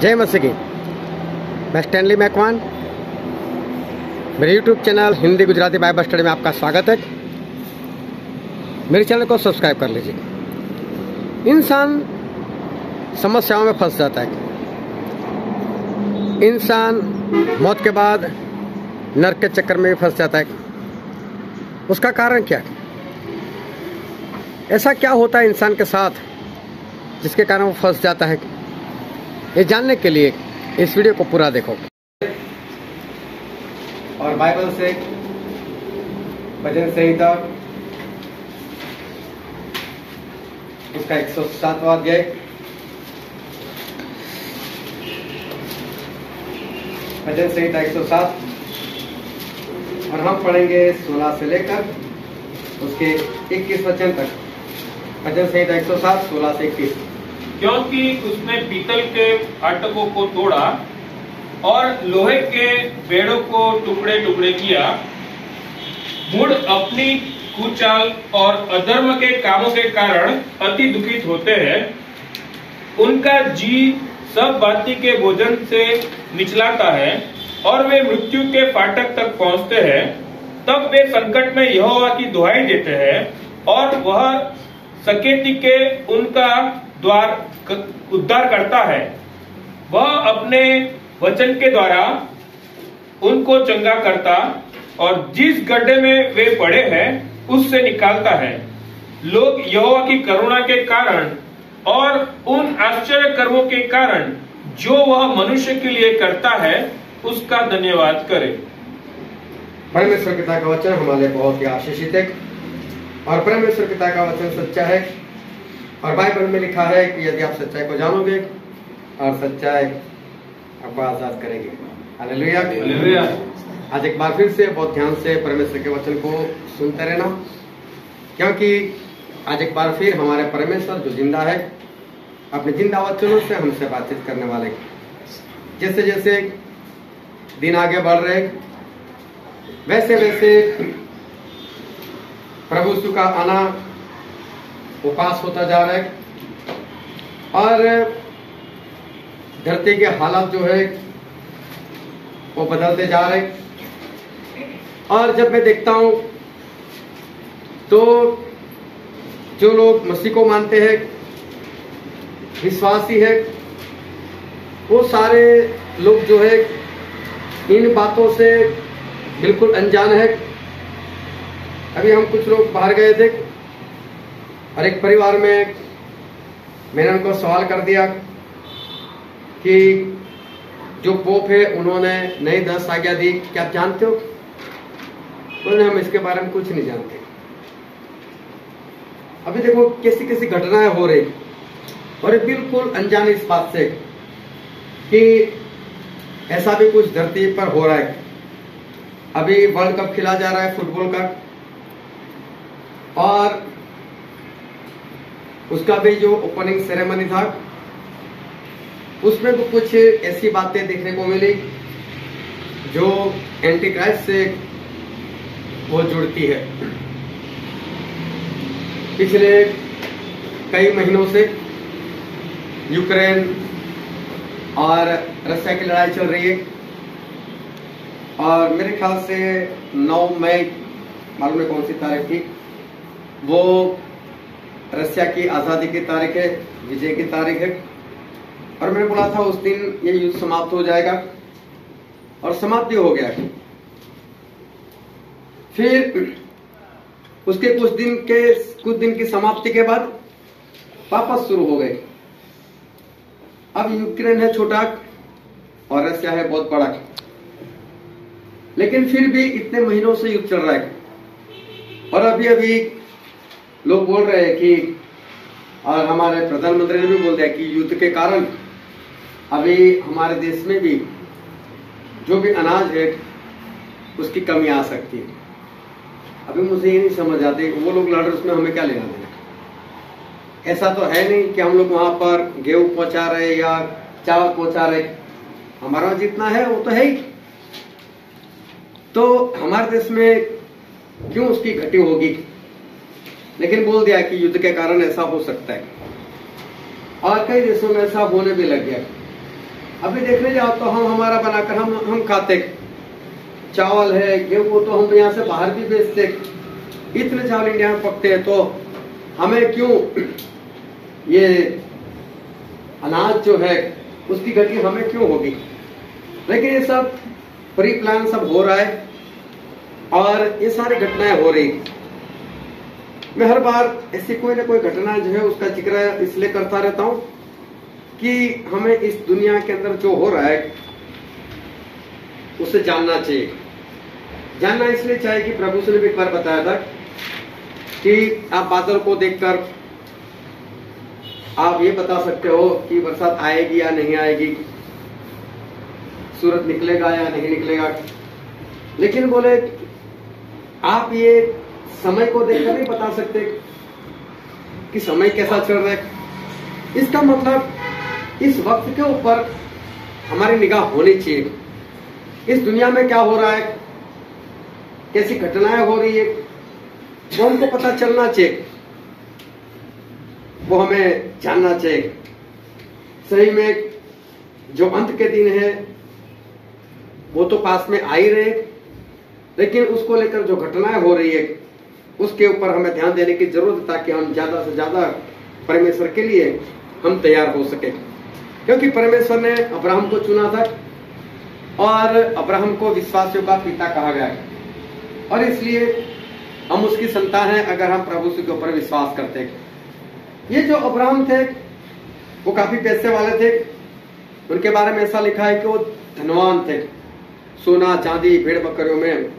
जय मसीह की। मैं स्टैनली मैकवान, मेरे YouTube channel Hindi Gujarati Bible study में आपका स्वागत है। मेरे चैनल को सब्सक्राइब कर लीजिए। इंसान समस्याओं में फंस जाता है। इंसान मौत के बाद नरक के चक्कर में भी फंस जाता है। उसका कारण क्या है? ऐसा क्या होता है इंसान के साथ जिसके कारण वो फंस जाता है? ये जानने के लिए इस वीडियो को पूरा देखो। और बाइबल से भजन संहिता उसका 107वां अध्याय, भजन संहिता 107, और हम पढ़ेंगे 16 से लेकर उसके 21 वचन तक। भजन संहिता 107 16 से 21। क्योंकि उसने पीतल के फाटकों को तोड़ा और लोहे के बेड़ों को टुकड़े टुकड़े किया। मूढ़ अपनी कुचाल और अधर्म के कामों के कारण अति दुखित होते हैं। उनका जी सब भांति के भोजन से निचलाता है और वे मृत्यु के फाटक तक पहुंचते हैं। तब वे संकट में यहोवा की दुहाई देते हैं और वह सकेती के उनका द्वार उद्धार करता है। वह अपने वचन के द्वारा उनको चंगा करता और जिस गड्ढे में वे पड़े हैं उससे निकालता है। लोग यहोवा की करुणा के कारण और उन आश्चर्य कर्मों के कारण जो वह मनुष्य के लिए करता है उसका धन्यवाद करें। परमेश्वर पिता का वचन हमारे बहुत ही आशीषित है और परमेश्वर पिता का वचन सच्चा है। और बाइबल में लिखा है कि यदि आप सच्चाई को जानोगे और सच्चाई आपको आजाद करेगी। Hallelujah, hallelujah. आज एक बार फिर से बहुत ध्यान से परमेश्वर के वचन को सुनते रहना, क्योंकि आज एक बार फिर हमारे परमेश्वर जो जिंदा है अपने जिंदा वचनों से हमसे बातचीत करने वाले। जैसे जैसे दिन आगे बढ़ रहे वैसे वैसे प्रभु यीशु का आना वो पास होता जा रहा है और धरती के हालात जो है वो बदलते जा रहे। और जब मैं देखता हूं तो जो लोग मसीह को मानते हैं, विश्वासी है, वो सारे लोग जो है इन बातों से बिल्कुल अनजान है। अभी हम कुछ लोग बाहर गए थे और एक परिवार में मैंने उनको सवाल कर दिया कि जो पोप है उन्होंने नई 10 आज्ञा दी, क्या आप जानते हो? उन्होंने हम इसके बारे में कुछ नहीं जानते। अभी देखो कैसी कैसी घटनाएं हो रही और बिल्कुल अनजान इस बात से कि ऐसा भी कुछ धरती पर हो रहा है। अभी वर्ल्ड कप खेला जा रहा है फुटबॉल का, और उसका भी जो ओपनिंग सेरेमनी था उसमें भी कुछ ऐसी बातें देखने को मिली जो एंटी क्राइस्ट से वो जुड़ती है। पिछले कई महीनों से यूक्रेन और रशिया की लड़ाई चल रही है और मेरे ख्याल से 9 मई, मालूम नहीं कौन सी तारीख थी, वो रशिया की आज़ादी की तारीख है, विजय की तारीख है। और मैंने बोला था उस दिन ये युद्ध समाप्त हो जाएगा और समाप्ति हो गया। फिर उसके कुछ दिन की समाप्ति के बाद वापस शुरू हो गए। अब यूक्रेन है छोटा और रशिया है बहुत बड़ा, लेकिन फिर भी इतने महीनों से युद्ध चल रहा है। और अभी अभी लोग बोल रहे हैं कि, और हमारे प्रधानमंत्री ने भी बोल दिया कि युद्ध के कारण अभी हमारे देश में भी जो भी अनाज है उसकी कमी आ सकती है। अभी मुझे ये नहीं समझ आती वो लोग लड़ रहे उसमें हमें क्या लेना देना। ऐसा तो है नहीं कि हम लोग वहां पर गेहूं पहुंचा रहे या चावल पहुंचा रहे, हमारा जितना है वो तो है ही। तो हमारे देश में क्यों उसकी घटी होगी? लेकिन बोल दिया कि युद्ध के कारण ऐसा हो सकता है और कई देशों में ऐसा होने भी लग गया। अभी देखने जाओ तो हम हमारा बनाकर हम खाते, चावल है गेहूं तो हम यहाँ से बाहर भी बेचते, इतने चावल इंडिया में पकते हैं, तो हमें क्यों ये अनाज जो है उसकी घटी हमें क्यों होगी। लेकिन ये सब प्री प्लान सब हो रहा है और ये सारी घटनाएं हो रही। मैं हर बार ऐसी कोई ना कोई घटना जो है उसका जिक्र इसलिए करता रहता हूं कि हमें इस दुनिया के अंदर जो हो रहा है उसे जानना चाहिए। जानना इसलिए चाहिए कि प्रभु से ने भी एक बार बताया था कि आप बादल को देखकर आप ये बता सकते हो कि बरसात आएगी या नहीं आएगी, सूरज निकलेगा या नहीं निकलेगा, लेकिन बोले आप ये समय को देखकर नहीं बता सकते कि समय कैसा चल रहा है। इसका मतलब इस वक्त के ऊपर हमारी निगाह होनी चाहिए। इस दुनिया में क्या हो रहा है, कैसी घटनाएं हो रही है, वो हमको पता चलना चाहिए, वो हमें जानना चाहिए। सही में जो अंत के दिन है वो तो पास में आ ही रहे, लेकिन उसको लेकर जो घटनाएं हो रही है उसके ऊपर हमें ध्यान देने की जरूरत है, ताकि हम ज्यादा से ज्यादा परमेश्वर के लिए हम तैयार हो सके। क्योंकि परमेश्वर ने अब्राहम को चुना था और अब्राहम को विश्वासियों का पिता कहा गया है, और इसलिए हम उसकी संतान हैं अगर हम प्रभु के ऊपर विश्वास करते हैं। ये जो अब्राहम थे वो काफी पैसे वाले थे, उनके बारे में ऐसा लिखा है कि वो धनवान थे, सोना चांदी भेड़ बकरियों में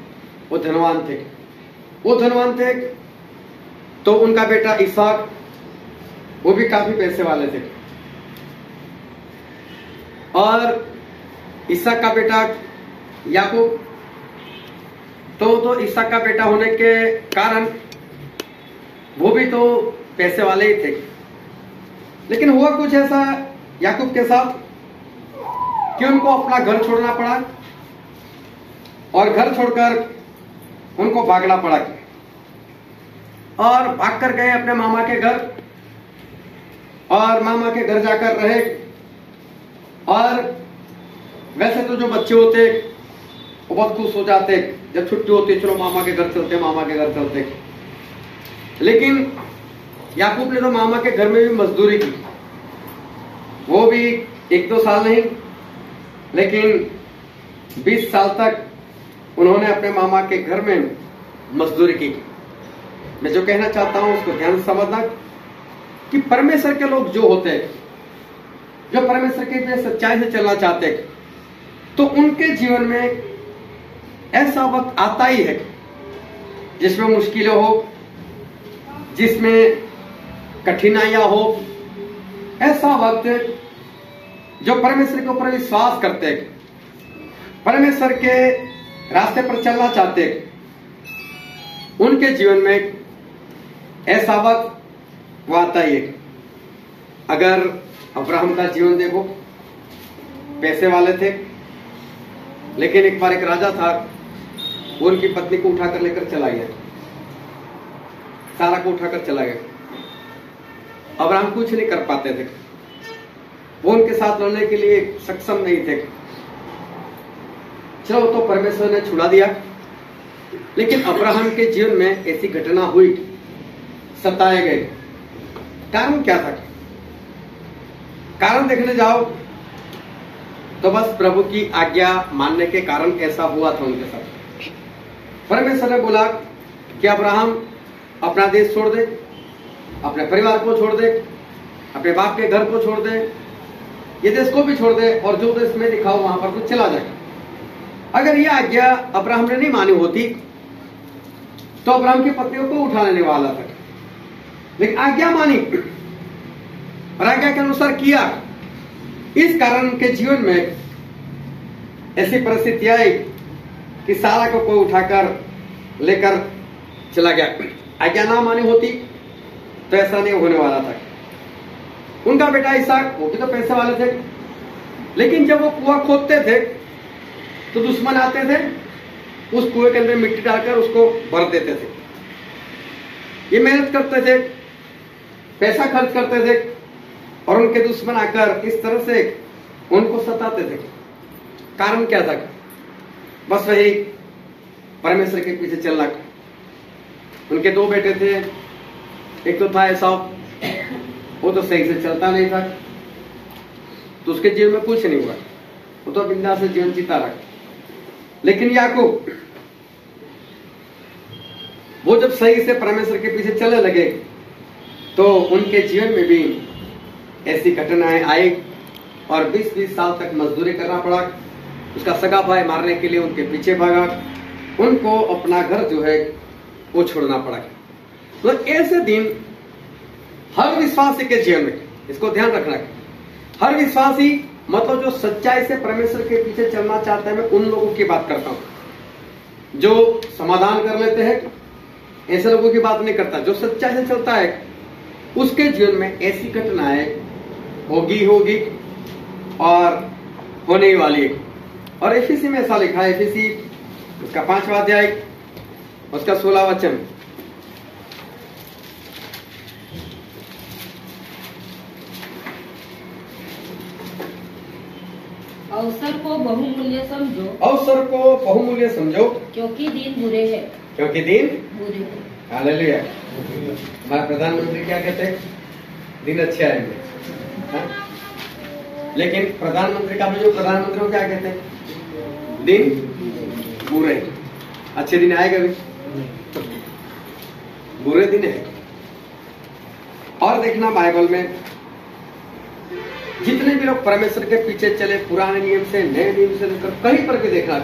वो धनवान थे। वो धनवान थे तो उनका बेटा इसहाक वो भी काफी पैसे वाले थे, और इसहाक का बेटा याकूब तो इसहाक का बेटा होने के कारण वो भी तो पैसे वाले ही थे। लेकिन हुआ कुछ ऐसा याकूब के साथ कि उनको अपना घर छोड़ना पड़ा, और घर छोड़कर उनको भागना पड़ा, और भागकर गए अपने मामा के घर, और मामा के घर जाकर रहे। और वैसे तो जो बच्चे होते वो बहुत खुश हो जाते जब छुट्टी होती, चलो मामा के घर चलते, मामा के घर चलते। लेकिन याकूब ने तो मामा के घर में भी मजदूरी की, वो भी 1-2 साल नहीं लेकिन 20 साल तक उन्होंने अपने मामा के घर में मजदूरी की। मैं जो कहना चाहता हूं उसको ध्यान से समझना कि परमेश्वर के लोग जो होते हैं, जो परमेश्वर के लिए सच्चाई से चलना चाहते हैं, तो उनके जीवन में ऐसा वक्त आता ही है जिसमें मुश्किलें हो, जिसमें कठिनाइयां हो। ऐसा वक्त जो परमेश्वर के ऊपर विश्वास करते हैं, परमेश्वर के रास्ते पर चलना चाहते हैं, उनके जीवन में ऐसा वक्त वो आता ही है। अगर अब्राहम का जीवन देखो, पैसे वाले थे, लेकिन एक बार एक राजा था, वो उनकी पत्नी को उठाकर लेकर चला गया, सारा को उठाकर चला गया। अब्राहम कुछ नहीं कर पाते थे, वो उनके साथ लड़ने के लिए सक्षम नहीं थे। चलो तो परमेश्वर ने छुड़ा दिया, लेकिन अब्राहम के जीवन में ऐसी घटना हुई, सताए गए। कारण क्या था? कारण देखने जाओ तो बस प्रभु की आज्ञा मानने के कारण ऐसा हुआ था उनके साथ। परमेश्वर ने बोला कि अब्राहम अपना देश छोड़ दे, अपने परिवार को छोड़ दे, अपने बाप के घर को छोड़ दे, ये देश को भी छोड़ दे, और जो देश में दिखाओ वहां पर कुछ चला जाए। अगर ये आज्ञा अब्राहम ने नहीं मानी होती तो अब्राहम की पत्नियों को उठा लेने वाला था, लेकिन आज्ञा मानी और आज्ञा के अनुसार किया। इस कारण उनके जीवन में ऐसी परिस्थिति आई कि सारा को कोई उठाकर लेकर चला गया। आज्ञा ना मानी होती तो ऐसा नहीं होने वाला था। उनका बेटा इसहाक, वो भी तो पैसे वाले थे, लेकिन जब वो कुआं खोदते थे तो दुश्मन आते थे, उस कुएं के अंदर मिट्टी डालकर उसको भर देते थे। ये मेहनत करते थे, पैसा खर्च करते थे, और उनके दुश्मन आकर इस तरह से उनको सताते थे। कारण क्या था? बस वही परमेश्वर के पीछे चलना। उनके 2 बेटे थे, एक तो था एसाव, वो तो सही से चलता नहीं था, तो उसके जीवन में कुछ नहीं हुआ, वो तो बिंदास से जीवन जीता रहा। लेकिन याकूब, वो जब सही से परमेश्वर के पीछे चलने लगे तो उनके जीवन में भी ऐसी घटनाएं आई और 20-20 साल तक मजदूरी करना पड़ा। उसका सगा भाई मारने के लिए उनके पीछे भागा, उनको अपना घर जो है वो छोड़ना पड़ा। तो ऐसे दिन हर विश्वासी के जीवन में, इसको ध्यान रखना है, हर विश्वासी मतलब जो सच्चाई से परमेश्वर के पीछे चलना चाहता है, मैं उन लोगों की बात करता हूं जो समाधान कर लेते हैं, ऐसे लोगों की बात नहीं करता। जो सच्चाई से चलता है उसके जीवन में ऐसी घटनाएं होगी और होने वाली है। और एफिसी में ऐसा लिखा है, एफिसी उसका 5वां अध्याय उसका 16वां वचन, अवसर को बहुमूल्य समझो, अवसर को बहुमूल्य समझो, क्योंकि दिन बुरे हैं, क्योंकि दिन बुरे हैं। हालेलुया। हमारे प्रधानमंत्री क्या कहते हैं? दिन अच्छे आएंगे, हाँ? लेकिन प्रधानमंत्री का भी जो प्रधानमंत्री हो क्या कहते हैं? दिन बुरे, अच्छे दिन आएगा भी, बुरे दिन है। और देखना बाइबल में जितने भी लोग परमेश्वर के पीछे चले, पुराने नियम से नए नियम से लेकर कहीं पर भी देखना,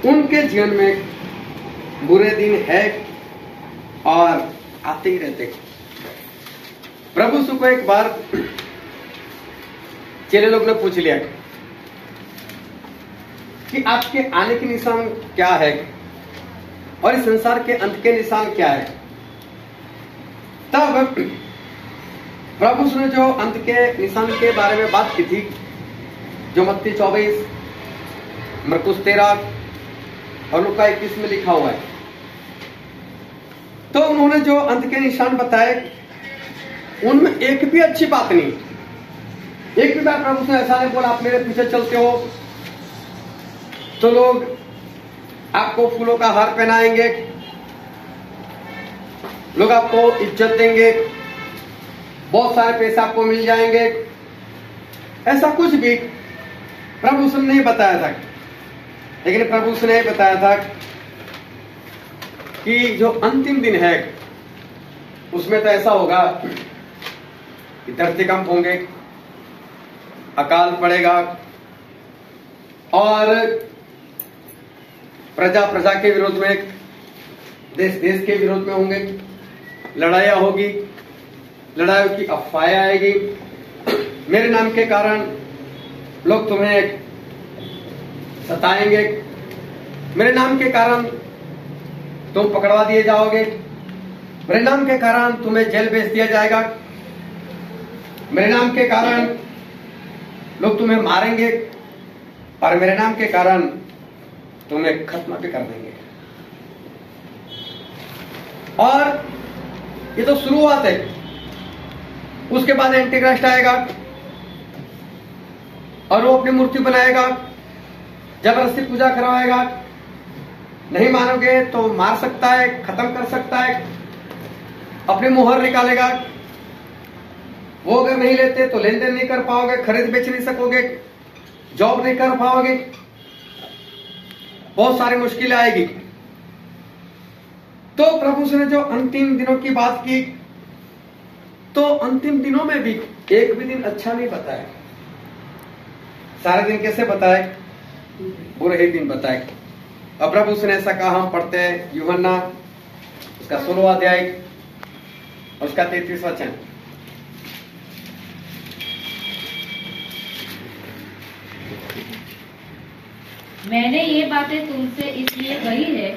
उनके जीवन में बुरे दिन है और आते ही रहते। प्रभु यीशु को एक बार चेले लोग ने पूछ लिया कि आपके आने के निशान क्या है और इस संसार के अंत के निशान क्या है। तब प्रभु यीशु ने जो अंत के निशान के बारे में बात की थी, जो मत्ती 24, मरकुस 13 और लूका 21 में लिखा हुआ है, तो उन्होंने जो अंत के निशान बताए उनमें एक भी अच्छी बात नहीं। एक भी बार प्रभु ने ऐसा नहीं बोला आप मेरे पीछे चलते हो तो लोग आपको फूलों का हार पहनाएंगे, लोग आपको इज्जत देंगे, बहुत सारे पैसे आपको मिल जाएंगे। ऐसा कुछ भी प्रभु ने नहीं बताया था। लेकिन प्रभु ने बताया था कि जो अंतिम दिन है उसमें तो ऐसा होगा कि धरतीकंप होंगे, अकाल पड़ेगा और प्रजा प्रजा के विरोध में, देश देश के विरोध में होंगे, लड़ाइयां होगी, लड़ाइयों की अफवाहें आएगी। मेरे नाम के कारण लोग तुम्हें सताएंगे, मेरे नाम के कारण तुम पकड़वा दिए जाओगे, मेरे नाम के कारण तुम्हें जेल भेज दिया जाएगा, मेरे नाम के कारण लोग तुम्हें मारेंगे और मेरे नाम के कारण तुम्हें खत्म भी कर देंगे। और ये तो शुरुआत है, उसके बाद एंटीक्राइस्ट आएगा और वो अपनी मूर्ति बनाएगा, जबरदस्ती पूजा करवाएगा, नहीं मानोगे तो मार सकता है, खत्म कर सकता है, अपनी मुहर निकालेगा। वो अगर नहीं लेते तो लेन देन नहीं कर पाओगे, खरीद बेच नहीं सकोगे, जॉब नहीं कर पाओगे, बहुत सारी मुश्किलें आएगी। तो प्रभु ने जो अंतिम दिनों की बात की, तो अंतिम दिनों में भी एक भी दिन अच्छा नहीं बताया। सारे दिन कैसे बताए? बुरे ही दिन बताए। अब प्रभु ने ऐसा कहा, हम पढ़ते हैं यूहन्ना उसका 16वां अध्याय उसका 33वां वचन। मैंने ये बातें तुमसे इसलिए कही है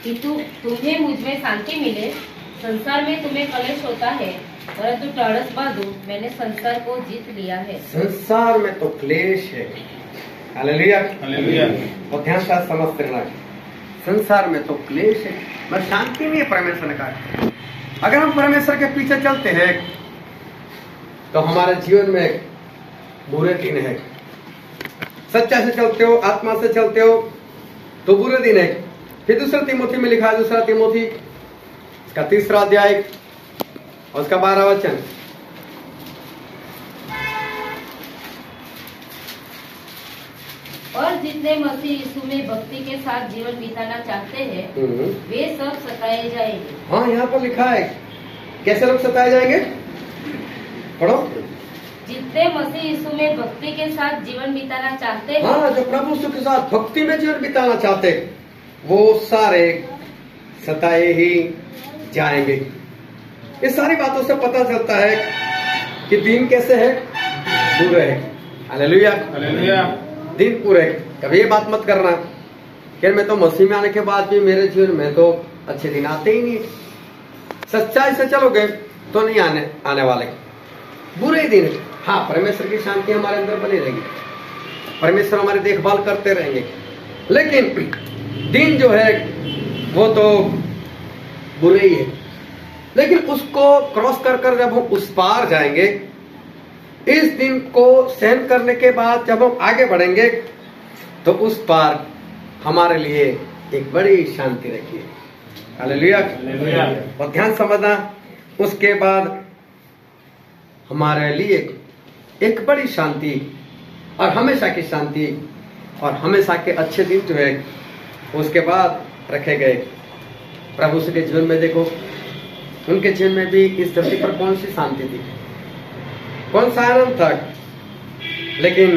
कि तुम्हें मुझ में शांति मिले। संसार में तुम्हें कलेश होता है, परंतु टाढ़स बांधो, मैंने संसार को जीत लिया है। संसार में तो क्लेश है। Hallelujah, hallelujah. और ध्यान से समझते रहना, संसार में तो क्लेश है, पर शांति नहीं है। परमेश्वर ने कहा अगर हम परमेश्वर के पीछे चलते हैं तो हमारे जीवन में बुरे दिन है, सच्चाई से चलते हो, आत्मा से चलते हो, तो बुरे दिन है। फिर दूसरा तिमोथी में लिखा है, दूसरा तिमोथी इसका 3 अध्याय और उसका 12 वचन। और जितने मसीह यीशु में भक्ति के साथ जीवन बिताना चाहते हैं वे सब सताए जाएंगे। हाँ, यहाँ पर लिखा है कैसे लोग सताए जाएंगे, पढ़ो। जितने मसीह यीशु में भक्ति के साथ जीवन बिताना चाहते हैं, हाँ, जो प्रभु यीशु के साथ भक्ति में जीवन बिताना चाहते वो सारे सताए ही जाएंगे। इस सारी बातों से पता चलता है कि दिन कैसे है, बुरे है। Hallelujah, hallelujah. दिन पूरे। कभी ये बात मत करना कि मैं तो मसीह में आने के बाद भी मेरे जीवन में तो अच्छे दिन आते ही नहीं। सच्चाई से चलोगे तो नहीं आने वाले, बुरे दिन। हाँ, परमेश्वर की शांति हमारे अंदर बनी रहेगी, परमेश्वर हमारी देखभाल करते रहेंगे, लेकिन दिन जो है वो तो बुरे ही है। लेकिन उसको क्रॉस कर कर जब हम उस पार जाएंगे, इस दिन को सहन करने के बाद जब हम आगे बढ़ेंगे, तो उस पार हमारे लिए एक बड़ी शांति रखी है। Hallelujah, hallelujah. और ध्यान समझना, उसके बाद हमारे लिए एक बड़ी शांति और हमेशा की शांति और हमेशा के अच्छे दिन जो है उसके बाद रखे गए। प्रभु के जीवन में देखो, उनके जीवन में भी इस धरती पर कौन सी शांति थी, कौन सा आनंद था, लेकिन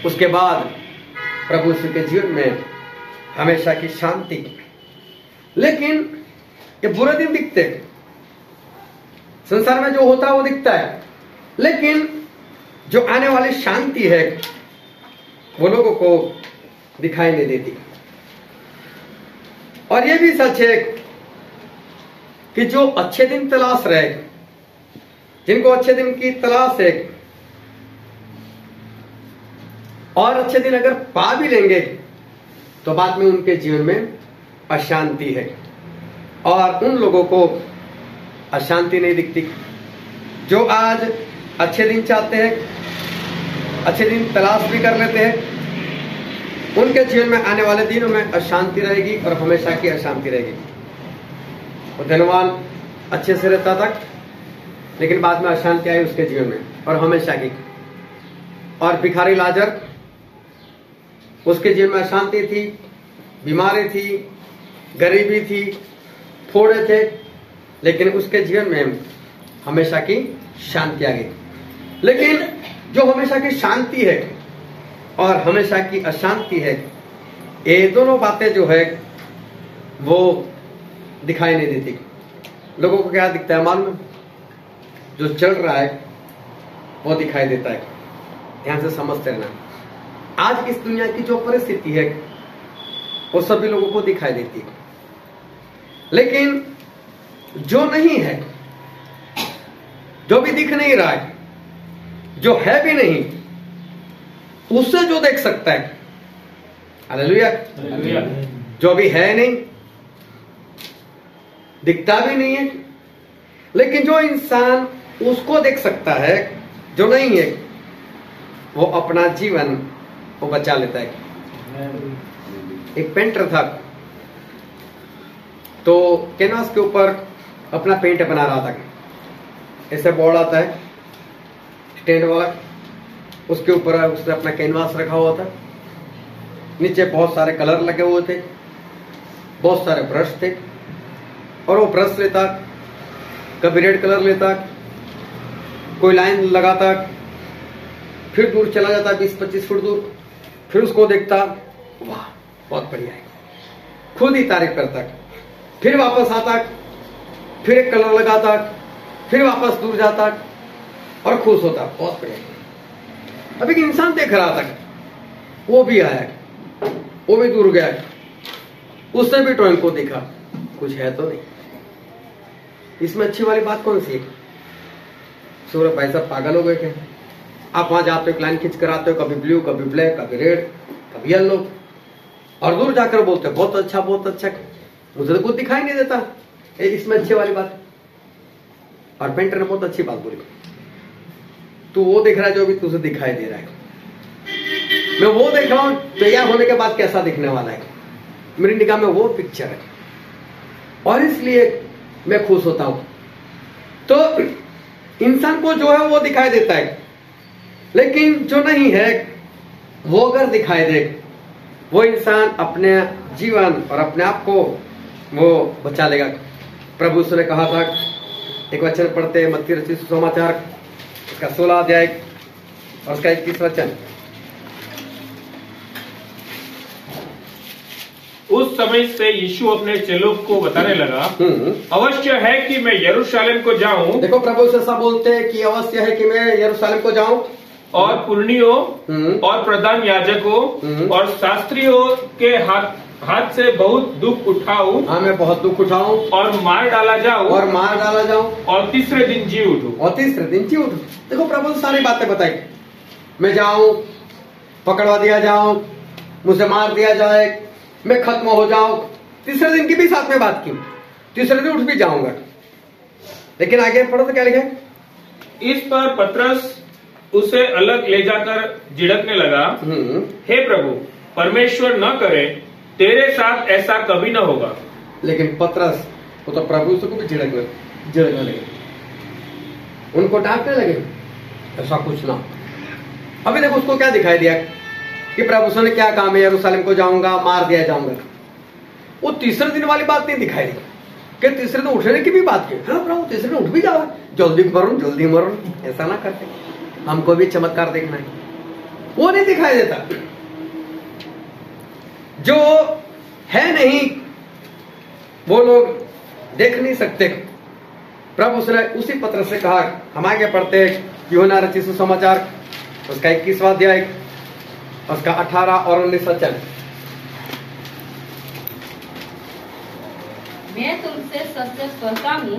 उसके बाद प्रभु के जीवन में हमेशा की शांति। लेकिन ये बुरे दिन दिखते, संसार में जो होता है वो दिखता है, लेकिन जो आने वाली शांति है वो लोगों को दिखाई नहीं देती। और ये भी सच है कि जो अच्छे दिन तलाश रहे, जिनको अच्छे दिन की तलाश है, और अच्छे दिन अगर पा भी लेंगे तो बाद में उनके जीवन में अशांति है, और उन लोगों को अशांति नहीं दिखती। जो आज अच्छे दिन चाहते हैं, अच्छे दिन तलाश भी कर लेते हैं, उनके जीवन में आने वाले दिनों में अशांति रहेगी और हमेशा की अशांति रहेगी। वो धनवान अच्छे से रहता था, लेकिन बाद में अशांति आई उसके जीवन में और हमेशा की। और भिखारी लाजर, उसके जीवन में अशांति थी, बीमारी थी, गरीबी थी, थोड़े थे, लेकिन उसके जीवन में हमेशा की शांति आ गई। लेकिन जो हमेशा की शांति है और हमेशा की अशांति है, ये दोनों बातें जो है वो दिखाई नहीं देती। लोगों को क्या दिखता है मालूम? जो चल रहा है वो दिखाई देता है। ध्यान से समझते रहना, आज इस दुनिया की जो परिस्थिति है वो सभी लोगों को दिखाई देती है, लेकिन जो नहीं है, जो भी दिख नहीं रहा है, जो है भी नहीं, उससे जो देख सकता है, हालेलुया, हालेलुया। जो भी है नहीं, दिखता भी नहीं है, लेकिन जो इंसान उसको देख सकता है जो नहीं है, वो अपना जीवन वो बचा लेता है। एक पेंटर था, तो कैनवास के ऊपर अपना पेंट बना रहा था। ऐसे बोर्ड आता है स्टैंड वाला, उसके ऊपर उसने अपना कैनवास रखा हुआ था, नीचे बहुत सारे कलर लगे हुए थे, बहुत सारे ब्रश थे, और वो ब्रश लेता, कभी रेड कलर लेता, कोई लाइन लगाता, फिर दूर चला जाता 20-25 फुट दूर, फिर उसको देखता, वाह बहुत बढ़िया है, खुद ही तारीफ करता, फिर वापस आता, फिर एक कलर लगाता, फिर वापस दूर जाता और खुश होता, बहुत बढ़िया। अब एक इंसान देख रहा था, वो भी आया, वो भी दूर गया, उसने भी ड्राइंग को देखा, कुछ है तो नहीं। इसमें अच्छी वाली बात कौन सी है? सूरज भाई साहब पागल हो गए थे। आप वहां जाते हो, लाइन खींच कर आते हो, कभी ब्लू, कभी ब्लैक, कभी रेड, कभी येलो, और दूर जाकर बोलते बहुत अच्छा, बहुत अच्छा, मुझे तो कुछ दिखाई नहीं देता। इसमें अच्छी वाली बात। और पेंटर ने बहुत अच्छी बात बोली, तू वो दिख रहा है जो भी तुझे दिखाई दे रहा है। मैं मैं वो देख रहा हूं तैयार होने के बाद कैसा दिखने वाला है, मेरी निगाह में वो पिक्चर है और इसलिए मैं खुश होता हूं। तो इंसान को जो है वो दिखाई देता है, लेकिन जो नहीं है वो अगर दिखाई दे, वो इंसान अपने जीवन और अपने आप को वो बचा लेगा। प्रभु ने कहा था, एक वचन पढ़ते हैं मत्ती रचित सुसमाचार उसका 16 अध्याय और उसका 21 वचन। उस समय से यीशु अपने चेलों को बताने लगा, अवश्य है कि मैं यरूशलेम को जाऊं। देखो प्रभु से ऐसा बोलते हैं कि अवश्य है कि मैं यरूशलेम को जाऊं और पुरनियों और प्रधान याजकों और शास्त्रियों के हाथ से बहुत दुख उठाऊं। हाँ, मैं बहुत दुख उठाऊं और मार डाला जाऊं और तीसरे दिन जी उठूं। देखो प्रभु ने सारी बातें बताई, मैं जाऊं, पकड़वा दिया जाऊं, मुझे मार दिया जाए, मैं खत्म हो जाऊं, तीसरे दिन की भी साथ में बात की, तीसरे दिन उठ भी जाऊंगा। लेकिन आगे पढ़ो तो क्या लिखा है? इस पर पतरस उसे अलग ले जाकर झिड़कने लगा, हे प्रभु, परमेश्वर न करे, तेरे साथ ऐसा कभी न होगा। लेकिन पतरस वो तो प्रभु को भी झिड़कने लगे, उनको डांटने लगे, ऐसा कुछ ना। अभी देखो उसको क्या दिखाई दिया कि प्रभु ने क्या काम है, यरूशलेम को जाऊंगा, मार दिया जाऊंगा। वो तीसरे दिन वाली बात नहीं दिखाई दी कि तीसरे दिन उठने की भी बात की। हाँ प्रभु, तीसरे दिन उठ भी जाओ, जल्दी मरो, ऐसा ना करते, हमको भी चमत्कार देखना है, वो नहीं दिखाई देता। जो है नहीं वो लोग देख नहीं सकते। प्रभु उसने उसी पत्र से कहा, हम आगे पढ़ते यूहन्ना रचित सुसमाचार उसका 21वां अध्याय उसका 18 और 19 वचन। मैं तुमसे सच कहता हूँ,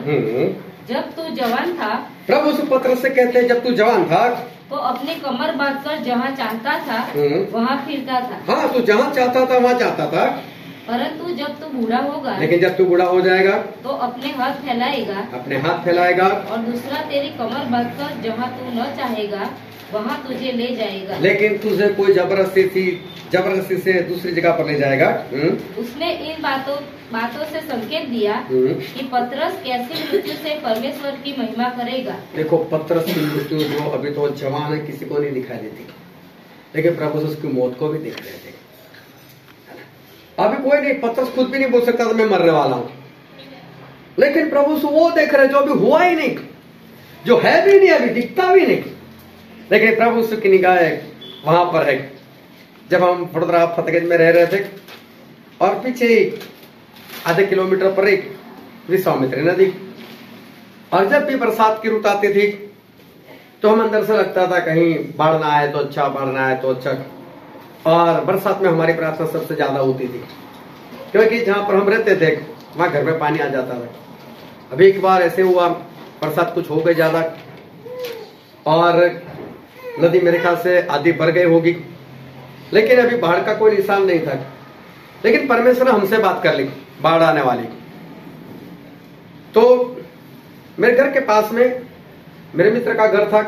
जब तू जवान था, प्रभु उस पत्र से कहते हैं, जब तू जवान था तो अपनी कमर बांधकर जहाँ चाहता था वहाँ फिरता था। हाँ, तू जहाँ चाहता था वहाँ जाता था। परंतु जब तू बूढ़ा होगा, लेकिन जब तू बूढ़ा हो जाएगा तो अपने हाथ फैलाएगा और दूसरा तेरी कमर बांधकर जहाँ तू न चाहेगा वहाँ तुझे ले जाएगा। लेकिन तुझे कोई जबरदस्ती से दूसरी जगह पर ले जाएगा। उसने इन बातों से संकेत दिया कि पतरस कैसी मृत्यु से परमेश्वर की महिमा करेगा। देखो पतरस की मृत्यु जो अभी तो जवान है, किसी को नहीं दिखाई देती, लेकिन प्रभु उसकी मौत को भी देख रहे थे। अभी कोई नहीं, पतरस खुद भी नहीं बोल सकता था मैं मरने वाला हूं, लेकिन प्रभु वो देख रहे जो अभी हुआ ही नहीं, जो है भी नहीं, अभी दिखता भी नहीं, लेकिन प्रभु की निगाह वहां पर है। जब हम वडोदरा फतेहगंज में रह रहे थे और पीछे आधे किलोमीटर पर एक विश्वामित्री नदी, और जब भी बरसात की रुत आती थी तो हम अंदर से लगता था कहीं बाढ़ ना आए तो अच्छा। और बरसात में हमारी प्रार्थना सबसे ज्यादा होती थी, क्योंकि जहां पर हम रहते थे वहां घर में पानी आ जाता था। अभी एक बार ऐसे हुआ, बरसात कुछ हो गई ज्यादा और नदी मेरे ख्याल से आधी भर गई होगी, लेकिन अभी बाढ़ का कोई निशान नहीं था। लेकिन परमेश्वर ने हमसे बात कर ली बाढ़ आने वाली। तो मेरे घर के पास में मेरे मित्र का घर था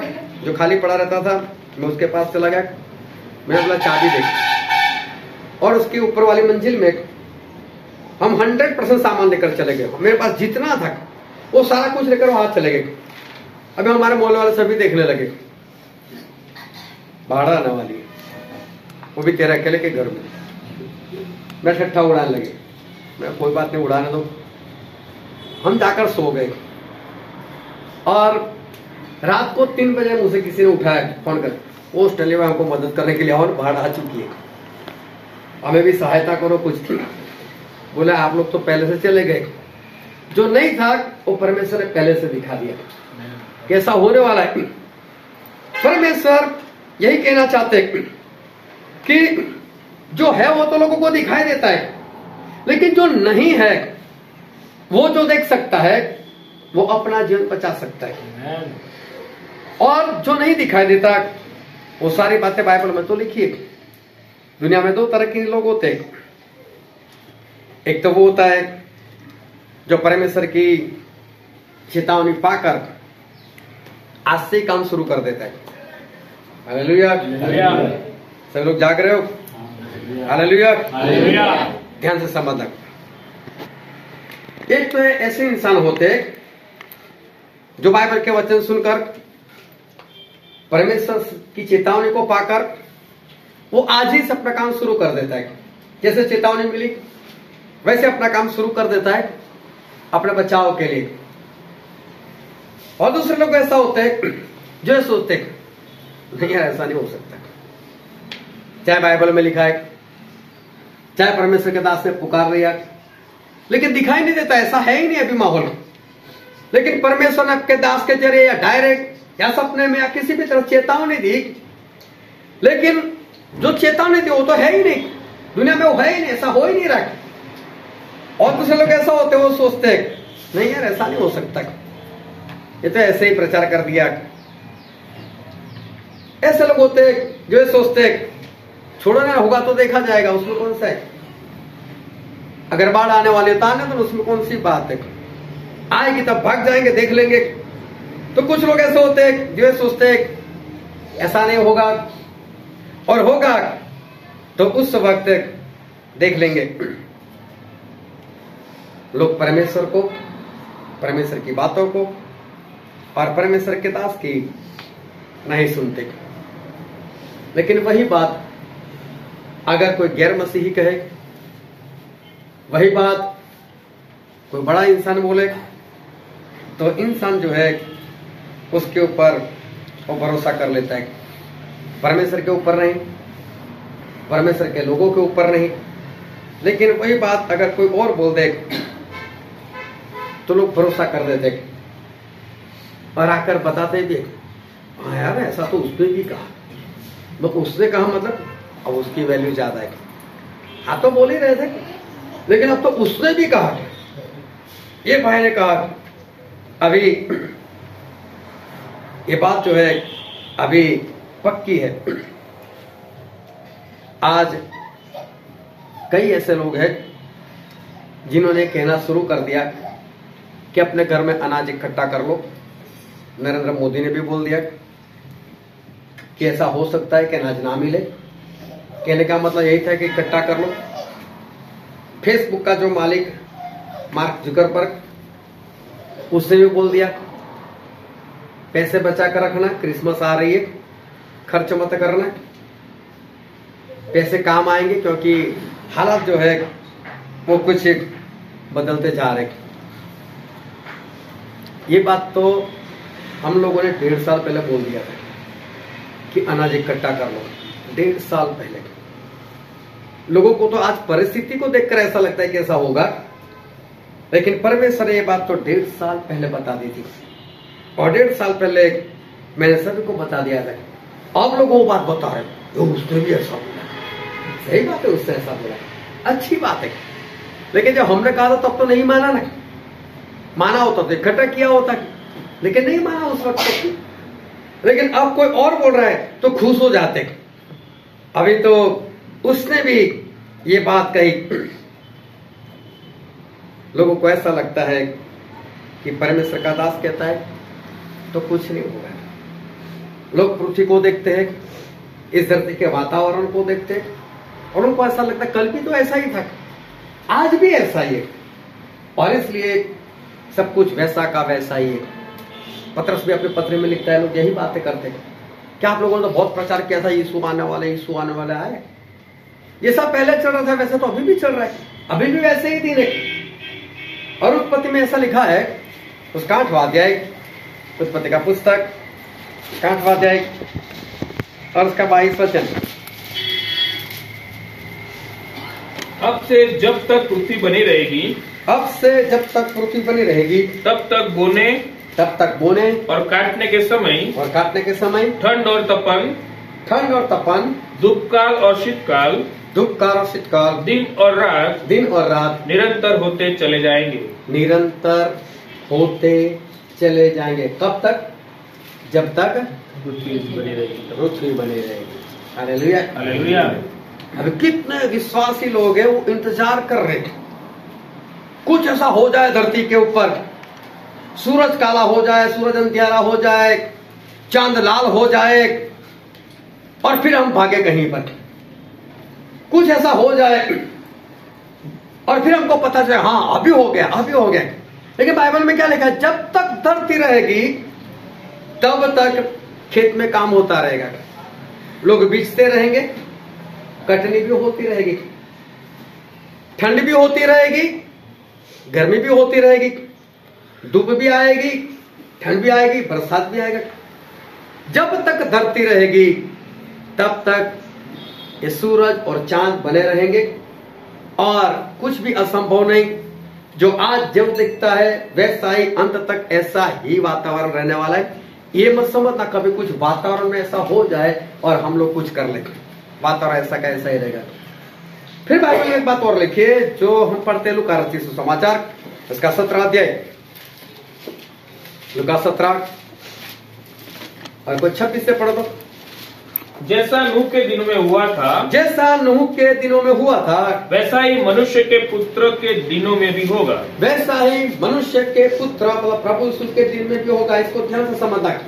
जो खाली पड़ा रहता था, मैं उसके पास चला गया, मैंने बोला चाबी दे, और उसकी ऊपर वाली मंजिल में हम 100% सामान लेकर चले गए। मेरे पास जितना था वो सारा कुछ लेकर वहां चले गए। अभी हमारे मोहल्ले वाले सभी देखने लगे बाढ़ आने वाली है, वो भी तेरे अकेले के घर में। मैं ठट्ठा उड़ाने लगे, मैं कोई बात नहीं, उड़ाने दो। हम जाकर सो गए और रात को 3 बजे मुझे किसी ने उठाया फोन कर, वो ऑस्ट्रेलिया में हमको मदद करने के लिए और बाढ़ आ चुकी है, हमें भी सहायता करो कुछ की। बोला आप लोग तो पहले से चले गए, जो नहीं था वो परमेश्वर ने पहले से दिखा दिया कैसा होने वाला है। परमेश्वर यही कहना चाहते कि जो है वो तो लोगों को दिखाई देता है, लेकिन जो नहीं है वो जो देख सकता है वो अपना जीवन बचा सकता है। और जो नहीं दिखाई देता वो सारी बातें बाइबल में तो लिखी है। दुनिया में 2 तरह के लोग होते हैं, एक तो वो होता है जो परमेश्वर की चेतावनी पाकर आज से काम शुरू कर देता है। हालेलुया। सब लोग जाग रहे हो? हालेलुया। हालेलुया। ध्यान से समझना। एक तो ऐसे इंसान होते जो बाइबल के वचन सुनकर परमेश्वर की चेतावनी को पाकर वो आज ही से अपना काम शुरू कर देता है। जैसे चेतावनी मिली वैसे अपना काम शुरू कर देता है अपने बचाव के लिए। और दूसरे लोग ऐसा होते हैं जो ये सोचते हैं नहीं यार ऐसा नहीं हो सकता, चाहे बाइबल में लिखा है, चाहे परमेश्वर के दास ने पुकार लिया, लेकिन दिखाई नहीं देता, ऐसा है ही नहीं अभी माहौल। लेकिन परमेश्वर ने आपके दास के जरिए या डायरेक्ट या सपने में या किसी भी तरह चेतावनी दी, लेकिन जो चेतावनी दी वो तो है ही नहीं, दुनिया में वो है ही नहीं, ऐसा हो ही नहीं रहा। और दूसरे लोग ऐसा होते वो सोचते हैं नहीं यार ऐसा नहीं हो सकता, ये तो ऐसे ही प्रचार कर दिया। ऐसे लोग होते जो ये सोचते छोड़ो ना, होगा तो देखा जाएगा, उसमें कौन सा है, अगर बाढ़ आने वाली तो आने तो उसमें कौन सी बात है, आएगी तब भाग जाएंगे देख लेंगे। तो कुछ लोग ऐसे होते हैं जो ये सोचते ऐसा नहीं होगा, और होगा तो उस वक्त देख लेंगे। लोग परमेश्वर को, परमेश्वर की बातों को और परमेश्वर के दास की नहीं सुनते। लेकिन वही बात अगर कोई गैर मसीही कहे, वही बात कोई बड़ा इंसान बोले, तो इंसान जो है उसके ऊपर वो भरोसा कर लेता है, परमेश्वर के ऊपर नहीं, परमेश्वर के लोगों के ऊपर नहीं। लेकिन वही बात अगर कोई और बोल दे तो लोग भरोसा कर देते और आकर बताते भी हाँ यार ऐसा तो उसने भी कहा, मतलब उसने कहा मतलब अब उसकी वैल्यू ज्यादा है। हाँ तो बोल ही रहे थे, लेकिन अब तो उसने भी कहा, ये भाई ने कहा। अभी ये बात जो है अभी पक्की है। आज कई ऐसे लोग हैं जिन्होंने कहना शुरू कर दिया कि अपने घर में अनाज इकट्ठा कर लो। नरेंद्र मोदी ने भी बोल दिया कि ऐसा हो सकता है कि अनाज ना मिले। कहने का मतलब यही था कि इकट्ठा कर लो। फेसबुक का जो मालिक मार्क जुकरबर्ग, उसने भी बोल दिया पैसे बचा कर रखना, क्रिसमस आ रही है, खर्च मत करना, पैसे काम आएंगे, क्योंकि हालात जो है वो कुछ बदलते जा रहे। ये बात तो हम लोगों ने 1.5 साल पहले बोल दिया था कि अनाज इकट्ठा कर लो। 1.5 साल पहले लोगों को तो आज परिस्थिति को देखकर ऐसा लगता है कि ऐसा होगा, लेकिन परमेश्वर ने ये बात तो 1.5 साल पहले बता दी थी। और 1.5 साल पहले मैंने सभी को बता दिया था। अब लोग वो बात बता रहे हैं उसने भी ऐसा बोला। सही बात है, उससे ऐसा बोला, अच्छी बात है। लेकिन जब हमने कहा था तब तो नहीं माना ना, माना होता तो इकट्ठा किया होता, लेकिन नहीं माना उस वक्त तो। लेकिन अब कोई और बोल रहा है तो खुश हो जाते। अभी तो उसने भी ये बात कही। लोगों को ऐसा लगता है कि परमेश्वर का दास कहता है तो कुछ नहीं होगा। लोग पृथ्वी को देखते हैं, इस धरती के वातावरण को देखते हैं, और उनको ऐसा लगता है कल भी तो ऐसा ही था, आज भी ऐसा ही है, और इसलिए सब कुछ वैसा का वैसा ही है। पत्रस भी अपने पत्र में लिखता है, लोग यही बातें करते हैं। क्या आप लोगों ने तो बहुत प्रचार किया था यीशु आने वाले, यीशु आने वाले आए। ये सब पहले चल रहा था, वैसे तो अभी भी चल रहा है, अभी भी वैसे ही दिन है। और उत्पत्ति में ऐसा लिखा है, उसका 8वां अध्याय, उत्पत्ति का पुस्तक 8वां अध्याय और उसका 22 वचन। अब से जब तक पृथ्वी बनी रहेगी, अब से जब तक पृथ्वी बनी रहेगी, तब तक बोने और काटने के समय, ठंड और तपन, धूपकाल और शीतकाल, दिन और रात निरंतर होते चले जाएंगे। कब तक? जब तक पृथ्वी बनी रहेगी। Hallelujah, hallelujah. अभी कितने विश्वासी लोग हैं वो इंतजार कर रहे हैं कुछ ऐसा हो जाए धरती के ऊपर, सूरज काला हो जाए, सूरज अंधियारा हो जाए, चांद लाल हो जाए, और फिर हम भागे कहीं पर। कुछ ऐसा हो जाए और फिर हमको पता चले हाँ अभी हो गया, अभी हो गया। लेकिन बाइबल में क्या लिखा है? जब तक धरती रहेगी तब तक खेत में काम होता रहेगा, लोग बीजते रहेंगे, कटनी भी होती रहेगी, ठंड भी होती रहेगी, गर्मी भी होती रहेगी, धूप भी आएगी, ठंड भी आएगी, बरसात भी आएगा। जब तक धरती रहेगी तब तक ये सूरज और चांद बने रहेंगे और कुछ भी असंभव नहीं। जो आज जो दिखता है वैसा ही अंत तक ऐसा ही वातावरण रहने वाला है। ये मत समझना कभी कुछ वातावरण में ऐसा हो जाए और हम लोग कुछ कर ले, वातावरण ऐसा का ऐसा ही रहेगा। फिर बाइबल में एक बात और लिखिए जो हम पढ़ते लूका रचित सुसमाचार, इसका 17 अध्याय, लूका 17 और कुछ 26 से पढ़ो तो। जैसा नूह के दिनों में हुआ था, जैसा नूह के दिनों में हुआ था वैसा ही मनुष्य के पुत्र के दिनों में भी होगा। वैसा ही मनुष्य के पुत्र मतलब प्रभु यीशु के दिन में भी होगा। इसको ध्यान से समझना।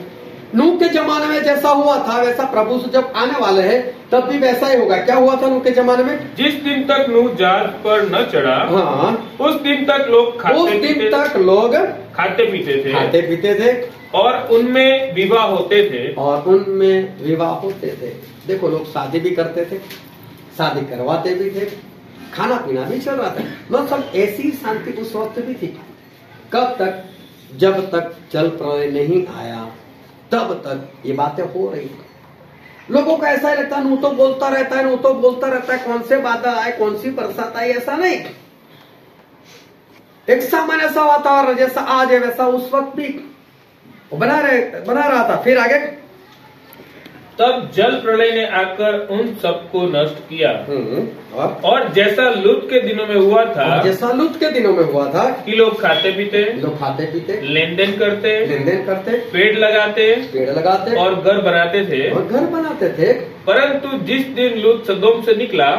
नूह के जमाने में जैसा हुआ था वैसा प्रभु यीशु जब आने वाले हैं तब भी वैसा ही होगा। क्या हुआ था नूह के जमाने में? जिस दिन तक नूह जहाज पर न चढ़ा, हाँ, उस दिन तक लोग खाते पीते थे और उनमें विवाह होते थे। देखो लोग शादी भी करते थे, शादी करवाते भी थे, खाना पीना भी चल रहा था, मतलब ऐसी शांति उस वक्त भी थी। कब तक? जब तक जल प्रलय नहीं आया तब तक ये बातें हो रही। लोगों को ऐसा ही लगता है नूह तो बोलता रहता है, नूह तो बोलता रहता है, कौन से बादल आए, कौन सी बरसात आई, ऐसा नहीं। एक सामान्य सा वातावरण जैसा आज है वैसा उस वक्त भी बना रहा था। फिर आगे, तब जल प्रलय ने आकर उन सबको नष्ट किया। और जैसा लूत के दिनों में हुआ था, कि लोग खाते पीते, लेन देन करते, पेड़ लगाते और घर बनाते थे। परंतु जिस दिन लूत सदोम से निकला,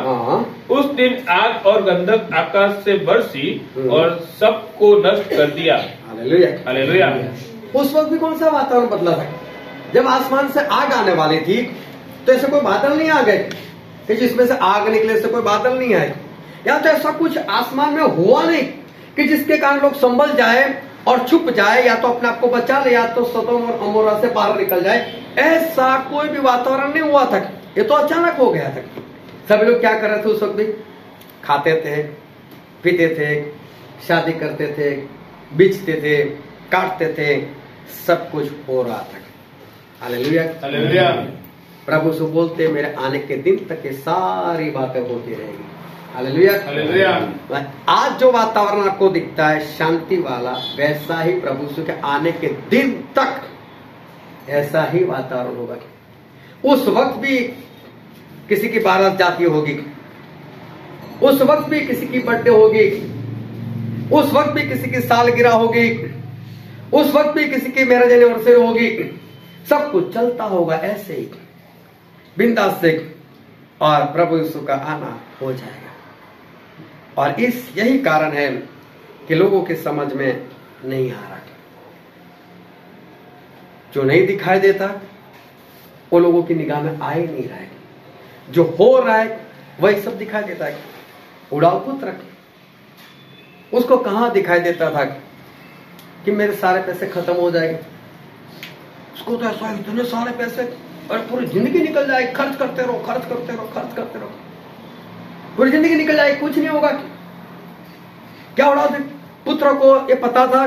उस दिन आग और गंधक आकाश से बरसी और सबको नष्ट कर दिया। हालेलुया। उस वक्त भी कौन सा वातावरण बदला था? जब आसमान से आग आने वाली थी तो ऐसे कोई बादल नहीं आ गए कि जिसमें से आग निकले, से कोई बादल नहीं आए, या तो ऐसा कुछ आसमान में हुआ नहीं कि जिसके कारण लोग संभल जाए और छुप जाए, या तो अपने आप को बचा ले, या तो सदोम और अमोरा से बाहर निकल जाए। ऐसा कोई भी वातावरण नहीं हुआ था। ये तो अचानक हो गया था। सभी लोग क्या कर रहे थे उस वक्त भी? खाते थे, पीते थे, शादी करते थे, बेचते थे, काटते थे, सब कुछ हो रहा था। हालेलुया। प्रभु से बोलते मेरे आने के दिन तक ये सारी बातें होती रहेगी। हालेलुया। आज जो वातावरण आपको दिखता है शांति वाला, वैसा ही प्रभु से के आने के दिन तक ऐसा ही वातावरण होगा। उस वक्त भी किसी की बारात जाती होगी, उस वक्त भी किसी की बर्थडे होगी, उस वक्त भी किसी की सालगिरह होगी, उस वक्त भी किसी की मैरिज एनिवर्सरी होगी। सब कुछ चलता होगा ऐसे ही बिंदास से, और प्रभु यीशु का आना हो जाएगा। और यही कारण है कि लोगों की समझ में नहीं आ रहा। जो नहीं दिखाई देता वो लोगों की निगाह में आ ही नहीं रहा है। जो हो रहा है वही सब दिखाई देता है। उड़ाऊ पुत्र, उसको कहां दिखाई देता था कि मेरे सारे पैसे खत्म हो जाएंगे? उसको तो ऐसा इतने सारे पैसे और पूरी जिंदगी निकल जाए, खर्च करते रहो, पूरी जिंदगी निकल जाए, कुछ नहीं होगा। क्या उड़ाऊ पुत्र को ये पता था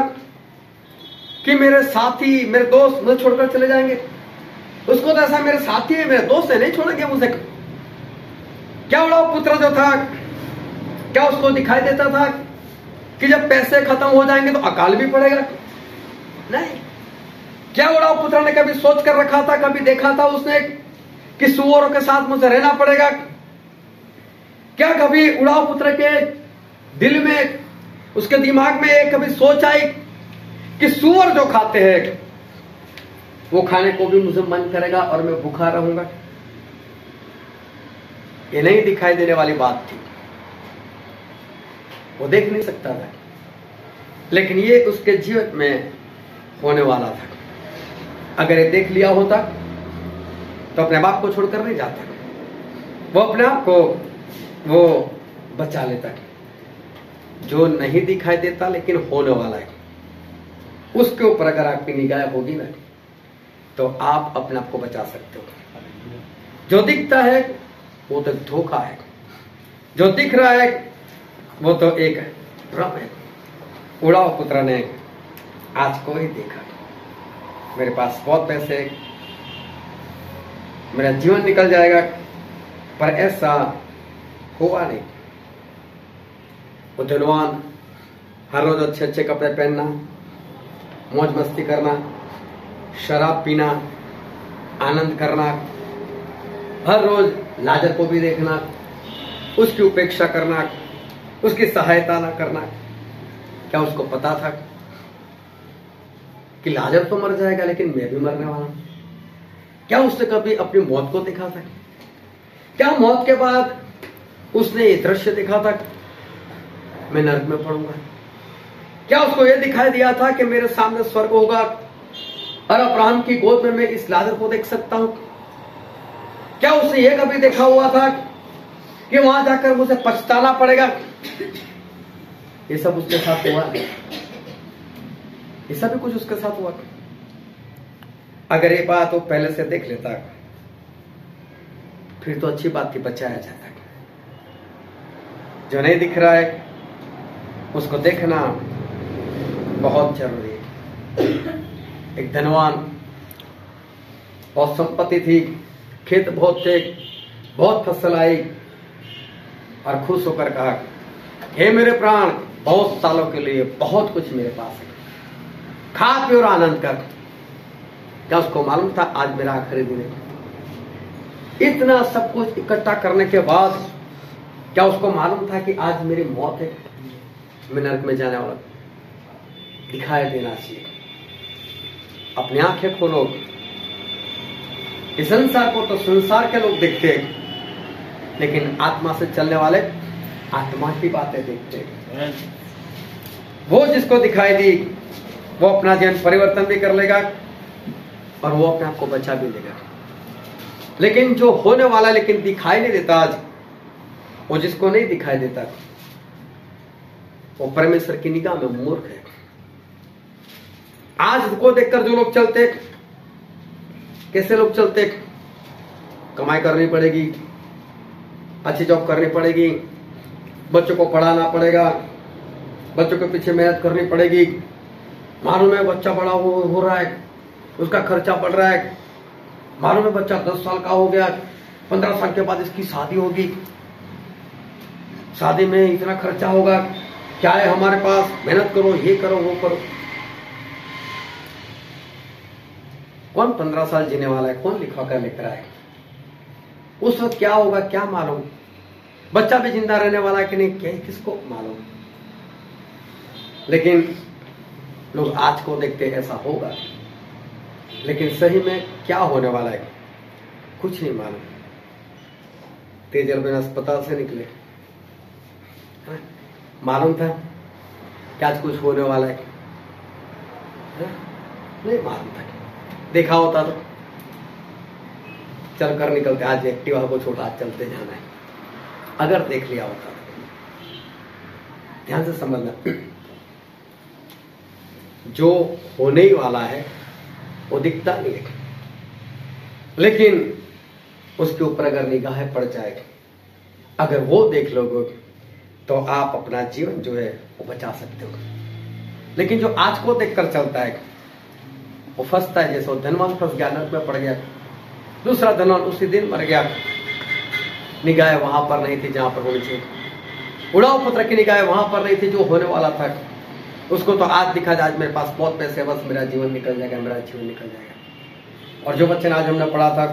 कि मेरे साथी, मेरे दोस्त मुझे छोड़कर चले जाएंगे? उसको तो ऐसा मेरे साथी है, मेरे दोस्त है, नहीं छोड़ेंगे मुझे। क्या उड़ाऊ पुत्र जो था, क्या उसको दिखाई देता था कि जब पैसे खत्म हो जाएंगे तो अकाल भी पड़ेगा? नहीं। क्या उड़ाऊ पुत्र ने कभी सोच कर रखा था, कभी देखा था उसने कि सुअरों के साथ मुझे रहना पड़ेगा? क्या कभी उड़ाऊ पुत्र के दिल में, उसके दिमाग में कभी सोच आई कि सुअर जो खाते हैं वो खाने को भी मुझे मन करेगा और मैं भूखा रहूंगा? ये नहीं दिखाई देने वाली बात थी, वो देख नहीं सकता था, लेकिन ये उसके जीवन में होने वाला था। अगर ये देख लिया होता तो अपने बाप को छोड़कर नहीं जाता, वो अपने आप को वो बचा लेता है। जो नहीं दिखाई देता लेकिन होने वाला है, उसके ऊपर अगर आपकी निगाह होगी ना तो आप अपने आप को बचा सकते हो। जो दिखता है वो तो धोखा है, जो दिख रहा है वो तो एक भ्रम है। उड़ाव पुत्र ने आज को ही देखा, मेरे पास बहुत पैसे, मेरा जीवन निकल जाएगा, पर ऐसा हुआ नहीं। वो धनवान हर रोज अच्छे अच्छे कपड़े पहनना, मौज मस्ती करना, शराब पीना, आनंद करना, हर रोज लाजर को भी देखना, उसकी उपेक्षा करना, उसकी सहायता ना करना। क्या उसको पता था कि लाजर तो मर जाएगा लेकिन मैं भी मरने वाला हूं? क्या उसने कभी अपनी मौत को देखा था? क्या मौत के बाद उसने ये दृश्य देखा था, मैं नरक में पड़ूंगा? क्या उसको यह दिखाई दिया था कि मेरे सामने स्वर्ग होगा और अब्राहम की गोद में मैं इस लाजर को देख सकता हूं? क्या उसने यह कभी देखा हुआ था कि वहां जाकर मुझे पछताना पड़ेगा? ये सब उसके साथ हुआ, ये सब कुछ उसके साथ हुआ। अगर ये बात वो पहले से देख लेता फिर तो अच्छी बात थी, बचाया जाता। जो नहीं दिख रहा है उसको देखना बहुत जरूरी है। एक धनवान, बहुत संपत्ति थी, खेत बहुत थे, बहुत फसल आई और खुश होकर कहा, हे मेरे प्राण, बहुत सालों के लिए बहुत कुछ मेरे पास है, खा पी और आनंद कर। क्या उसको मालूम था आज मेरा आखिरी दिन है? इतना सब कुछ इकट्ठा करने के बाद क्या उसको मालूम था कि आज मेरी मौत है, मैं नरक में जाने वाला? दिखाई देना चाहिए। अपनी आंखें खोलो। इस संसार को तो संसार के लोग देखते हैं, लेकिन आत्मा से चलने वाले आत्मा की बातें देखते हैं। वो जिसको दिखाई दी वो अपना जीवन परिवर्तन भी कर लेगा और वो अपने आप को बचा भी लेगा। लेकिन जो होने वाला लेकिन दिखाई नहीं देता, आज वो जिसको नहीं दिखाई देता वो परमेश्वर की निगाह में मूर्ख है। आज को देखकर जो लोग चलते, कैसे लोग चलते? कमाई करनी पड़ेगी, अच्छी जॉब करनी पड़ेगी, बच्चों को पढ़ाना पड़ेगा, बच्चों के पीछे मेहनत करनी पड़ेगी, मालूम है बच्चा बड़ा हो रहा है, उसका खर्चा बढ़ रहा है, मालूम है बच्चा 10 साल का हो गया, 15 साल के बाद इसकी शादी होगी, शादी में इतना खर्चा होगा, क्या है हमारे पास, मेहनत करो, ये करो, वो करो। कौन 15 साल जीने वाला है? कौन लिखा कर लिख रहा है? उस वक्त क्या होगा क्या मालूम? बच्चा भी जिंदा रहने वाला है कि नहीं, क्या किसको मालूम? लेकिन लोग आज को देखते ऐसा होगा, लेकिन सही में क्या होने वाला है कुछ नहीं मालूम। तेजल बिना अस्पताल से निकले, मालूम था कि आज कुछ होने वाला है? नहीं मालूम था। देखा होता तो चल कर निकलते, आज एक्टिवा को छोटा, आज चलते जाना है। अगर देख लिया होता तो ध्यान से समझना, जो होने ही वाला है वो दिखता नहीं है, लेकिन उसके ऊपर अगर निगाह पड़ जाए, अगर वो देख लोगे तो आप अपना जीवन जो है वो बचा सकते हो। लेकिन जो आज को देखकर चलता है वो फंसता है। जैसे वो धनवान फंस गया, नरक में पड़ गया, दूसरा धनवान उसी दिन मर गया, निगाह वहां पर नहीं थी जहां पर होनी चाहिए। उड़ाव पुत्र की निगाह वहां पर नहीं थी जो होने वाला था। उसको तो आज दिखा, आज मेरे पास बहुत पैसे, बस मेरा जीवन निकल जाएगा, मेरा जीवन निकल जाएगा। और जो वचन आज हमने पढ़ा था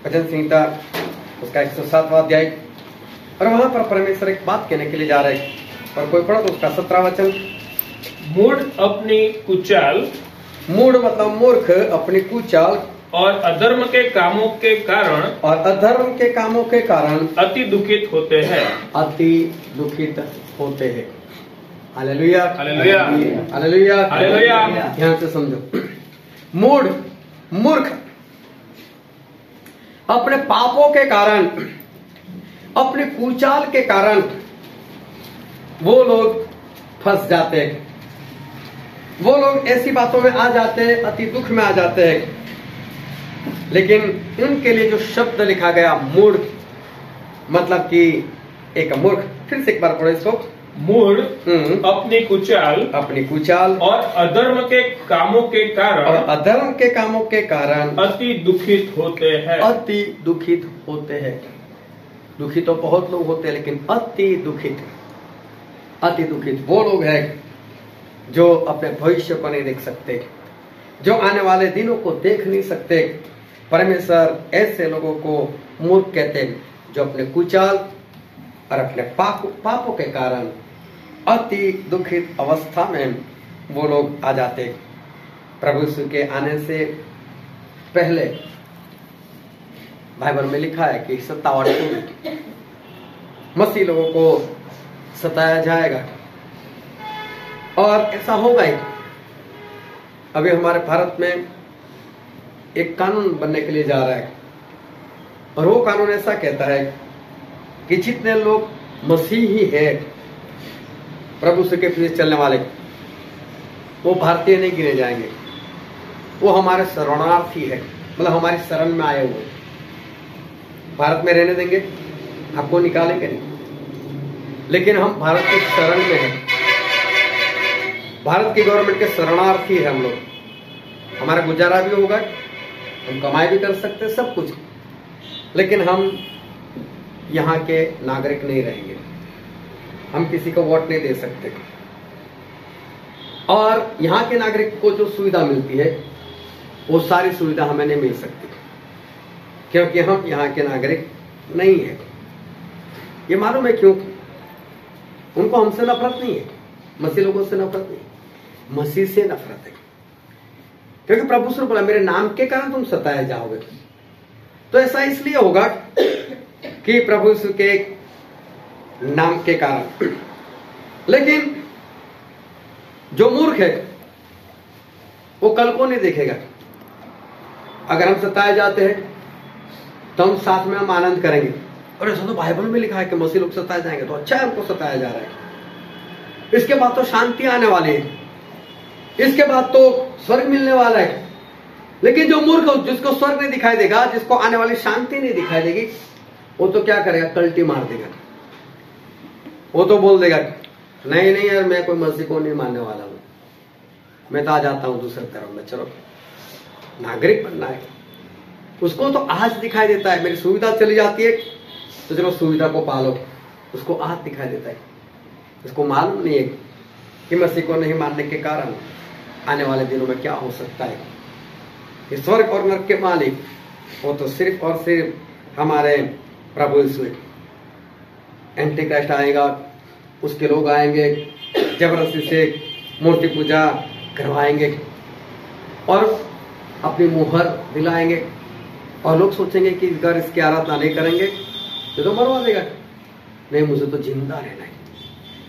भजन संहिता उसका 107वां अध्याय, और वहां पर परमेश्वर एक बात कहने के लिए जा रहे हैं, और कोई पढ़ो तो उसका 17वां वचन, मूढ़ अपनी कुचाल, मूढ़ मतलब मूर्ख, अपनी कुचाल और अधर्म के कामों के कारण, और अधर्म के कामों के कारण अति दुखित होते हैं, अति दुखित होते हैं। Hallelujah, hallelujah, hallelujah, hallelujah. ध्यान से समझो। मूढ़, मूर्ख, अपने पापों के कारण अपने कुचाल के कारण वो लोग फंस जाते हैं, वो लोग ऐसी बातों में आ जाते हैं, अति दुख में आ जाते हैं। लेकिन उनके लिए जो शब्द लिखा गया मूर्ख, मतलब कि एक मूर्ख, फिर से एक बार पढ़ो इसको। मूढ़ अपनी कुचाल और अधर्म के कामों के कारण अति दुखित होते हैं। अति दुखित होते हैं। दुखी तो बहुत लोग होते हैं, लेकिन अति दुखित वो लोग हैं जो अपने भविष्य को नहीं देख सकते, जो आने वाले दिनों को देख नहीं सकते। परमेश्वर ऐसे लोगों को मूर्ख कहते हैं, जो अपने कुचाल और अपने पापों के कारण अति दुखित अवस्था में वो लोग आ जाते। प्रभु यीशु के आने से पहले बाइबल में लिखा है कि 57 में मसीह लोगों को सताया जाएगा, और ऐसा होगा ही। अभी हमारे भारत में एक कानून बनने के लिए जा रहा है, और वो कानून ऐसा कहता है कि जितने लोग मसीही है, प्रभु से के पीछे चलने वाले, वो भारतीय नहीं गिने जाएंगे, वो हमारे शरणार्थी है, मतलब हमारी शरण में आए हुए। भारत में रहने देंगे, आपको निकालेंगे नहीं, लेकिन हम भारत की शरण में हैं, भारत की गवर्नमेंट के शरणार्थी है हम लोग। हमारा गुजारा भी होगा, हम कमाई भी कर सकते हैं, सब कुछ, लेकिन हम यहाँ के नागरिक नहीं रहेंगे, हम किसी को वोट नहीं दे सकते, और यहाँ के नागरिक को जो सुविधा मिलती है वो सारी सुविधा हमें नहीं मिल सकती, क्योंकि हम यहाँ के नागरिक नहीं है। ये मालूम है क्यों? उनको हमसे नफरत नहीं है, मसीह लोगों से नफरत नहीं, मसीह से नफरत है, क्योंकि प्रभु से बोला मेरे नाम के कारण तुम सताए जाओगे। तो ऐसा इसलिए होगा कि प्रभु यीशु के नाम के कारण। लेकिन जो मूर्ख है वो कल को नहीं देखेगा। अगर हम सताए जाते हैं तो हम साथ में हम आनंद करेंगे, और ऐसा तो बाइबल में लिखा है कि मसीह लोग सताए जाएंगे, तो अच्छा है, हमको सताया जा रहा है। इसके बाद तो शांति आने वाली है, इसके बाद तो स्वर्ग मिलने वाला है। लेकिन जो मूर्ख, जिसको स्वर्ग नहीं दिखाई देगा, जिसको आने वाली शांति नहीं दिखाई देगी, वो तो क्या करेगा? कल्टी मार देगा। वो तो बोल देगा नहीं नहीं यार, मैं कोई मसीह को नहीं मानने वाला हूं, मैं तो आ जाता हूं दूसरे धर्म में। चलो, नागरिक बनना है उसको तो आज दिखाई देता है, मेरी सुविधा चली जाती है तो चलो सुविधा को पालो, उसको आज दिखाई देता है। उसको मालूम नहीं है कि मसीह को नहीं मानने के कारण आने वाले दिनों में क्या हो सकता है। ये स्वर्ग और नरक के मालिक वो तो सिर्फ और सिर्फ हमारे प्रभु यीशु। एंटी क्राइस्ट आएगा, उसके लोग आएंगे, जबरदस्ती से मूर्ति पूजा करवाएंगे और अपनी मुहर दिलाएंगे, और लोग सोचेंगे कि अगर इसकी आराधना नहीं करेंगे तो मरवा देगा। नहीं, मुझे तो जिंदा रहना है।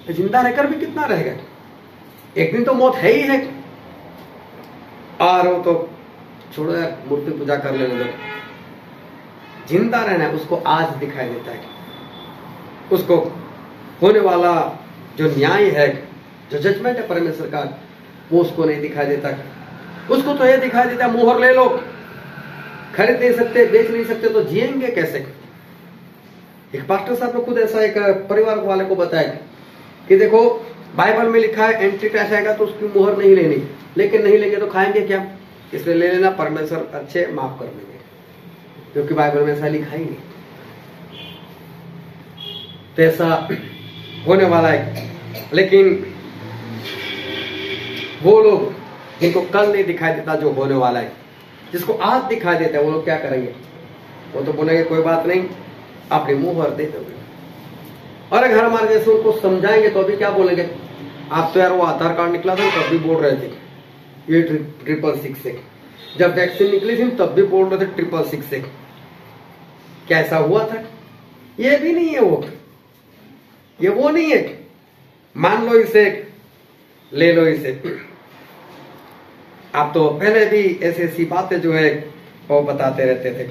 तो जिंदा रहकर भी कितना रहेगा? एक दिन तो मौत है ही है। और वो तो छोड़ो यार, मूर्ति पूजा कर लेने दो। जिंदा रहना है, उसको आज दिखाई देता है। उसको होने वाला जो न्याय है, जो जजमेंट है परमेश्वर का, वो उसको नहीं दिखाई देता। उसको तो ये दिखाई देता है मुहर ले लो, खरीद नहीं सकते, बेच नहीं सकते, तो जिएंगे कैसे? एक पास्टर साहब ने खुद ऐसा एक परिवार वाले को बताया कि देखो बाइबल में लिखा है एंटी क्राइस्ट आएगा तो उसकी मुहर नहीं लेनी, लेकिन नहीं लेंगे तो खाएंगे क्या? इसलिए ले लेना, परमेश्वर अच्छे माफ कर देंगे, क्योंकि बाइबल में ऐसा लिखा ही नहीं। तो ऐसा होने वाला है। लेकिन वो लोग जिनको कल नहीं दिखाई देता जो होने वाला है, जिसको आज दिखाई देता है, वो लोग क्या करेंगे? वो तो बोलेंगे कोई बात नहीं, अपनी मुहर दे दोगे। और अगर हमारे जैसे उनको समझाएंगे तो अभी क्या बोलेंगे? आप तो यार वो आधार कार्ड निकला था तब भी बोल रहे थे ये 666 से, जब वैक्सीन निकली थी तब भी बोल रहे थे 666 से। क्या ऐसा हुआ था? ये भी नहीं है, ये वो नहीं है। मान लो इसे, ले लो इसे। आप तो पहले भी ऐसी ऐसी बातें जो है वो बताते रहते थे।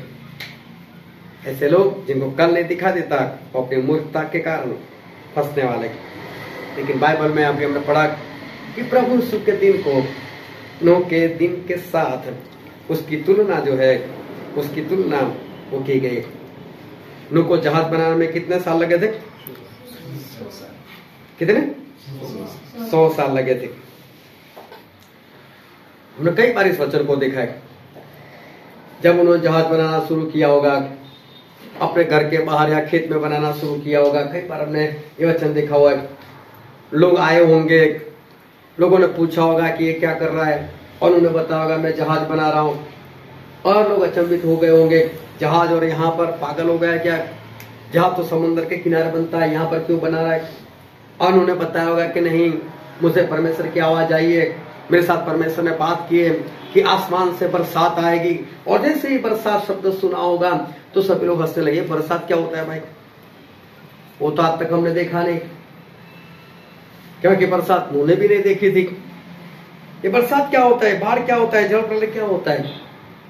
ऐसे लोग जिनको कल नहीं दिखा देता वो अपनी मूर्खता के कारण फंसने वाले। लेकिन बाइबल में अभी हमने पढ़ा कि प्रभु यीशु के दिन को नूह के दिन के साथ उसकी तुलना जो है, उसकी तुलना वो की गई। नूह को जहाज बनाने में कितने साल लगे थे? कितने? 100 साल लगे थे। हमने कई बार इस वचन को देखा है। जब उन्होंने जहाज बनाना शुरू किया होगा, अपने घर के बाहर या खेत में बनाना शुरू किया होगा, कई बार हमने ये वचन देखा हुआ है। लोग आए होंगे, लोगों ने पूछा होगा कि ये क्या कर रहा है, और उन्होंने बताया होगा मैं जहाज बना रहा हूं, और लोग अचंभित हो गए होंगे, जहाज और यहाँ पर पागल हो गया क्या, जहाज तो समुद्र के किनारे बनता है, यहाँ पर क्यों बना रहा है। और उन्होंने बताया होगा कि नहीं, मुझे परमेश्वर की आवाज आई है, मेरे साथ परमेश्वर ने बात की है कि आसमान से बरसात आएगी। और जैसे ही बरसात शब्द सुना होगा तो सभी लोग हंसने लगे। बरसात क्या होता है भाई? वो तो आज तक हमने देखा नहीं, क्योंकि बरसात उन्होंने भी नहीं देखी थी। ये बरसात क्या होता है, बाढ़ क्या होता है, जल प्रलय क्या होता है।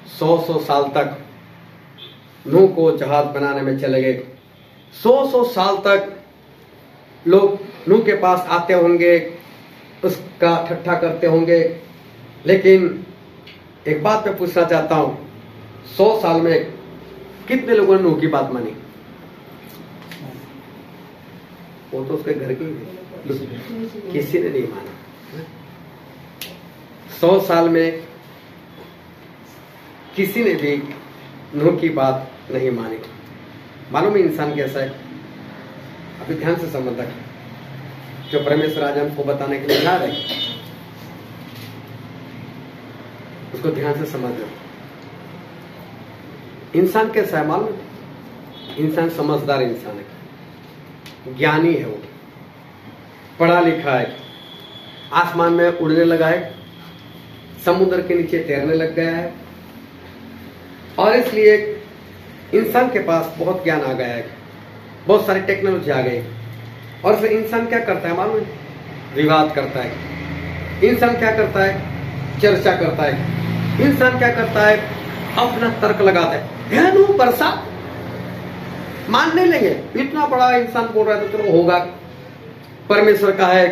100 साल तक नूह को जहाज बनाने में चले गए। 100 साल तक लोग नूह के पास आते होंगे, उसका ठट्ठा करते होंगे। लेकिन एक बात मैं पूछना चाहता हूं, 100 साल में कितने लोगों ने नूह की बात मानी? वो तो उसके घर के ही थे, किसी ने नहीं माना। 100 साल में किसी ने भी नूह की बात नहीं मानी। मालूम है इंसान कैसा है? अभी ध्यान से समझ रखें, जो परमेश्वर आज हमको बताने के लिए जा रहे हैं, उसको ध्यान से समझ लो। इंसान कैसा है मालूम? इंसान समझदार इंसान है, ज्ञानी है, वो पढ़ा लिखा है, आसमान में उड़ने लगा है, समुद्र के नीचे तैरने लग गया है, और इसलिए इंसान के पास बहुत ज्ञान आ गया है, बहुत सारी टेक्नोलॉजी आ गई। और फिर इंसान क्या करता है मालूम? विवाद करता है। इंसान क्या करता है? चर्चा करता है। इंसान क्या करता है? अपना तर्क लगाता है। नूह बरसात मान नहीं लेंगे, इतना बड़ा इंसान बोल रहा है तो चलो होगा, परमेश्वर का है,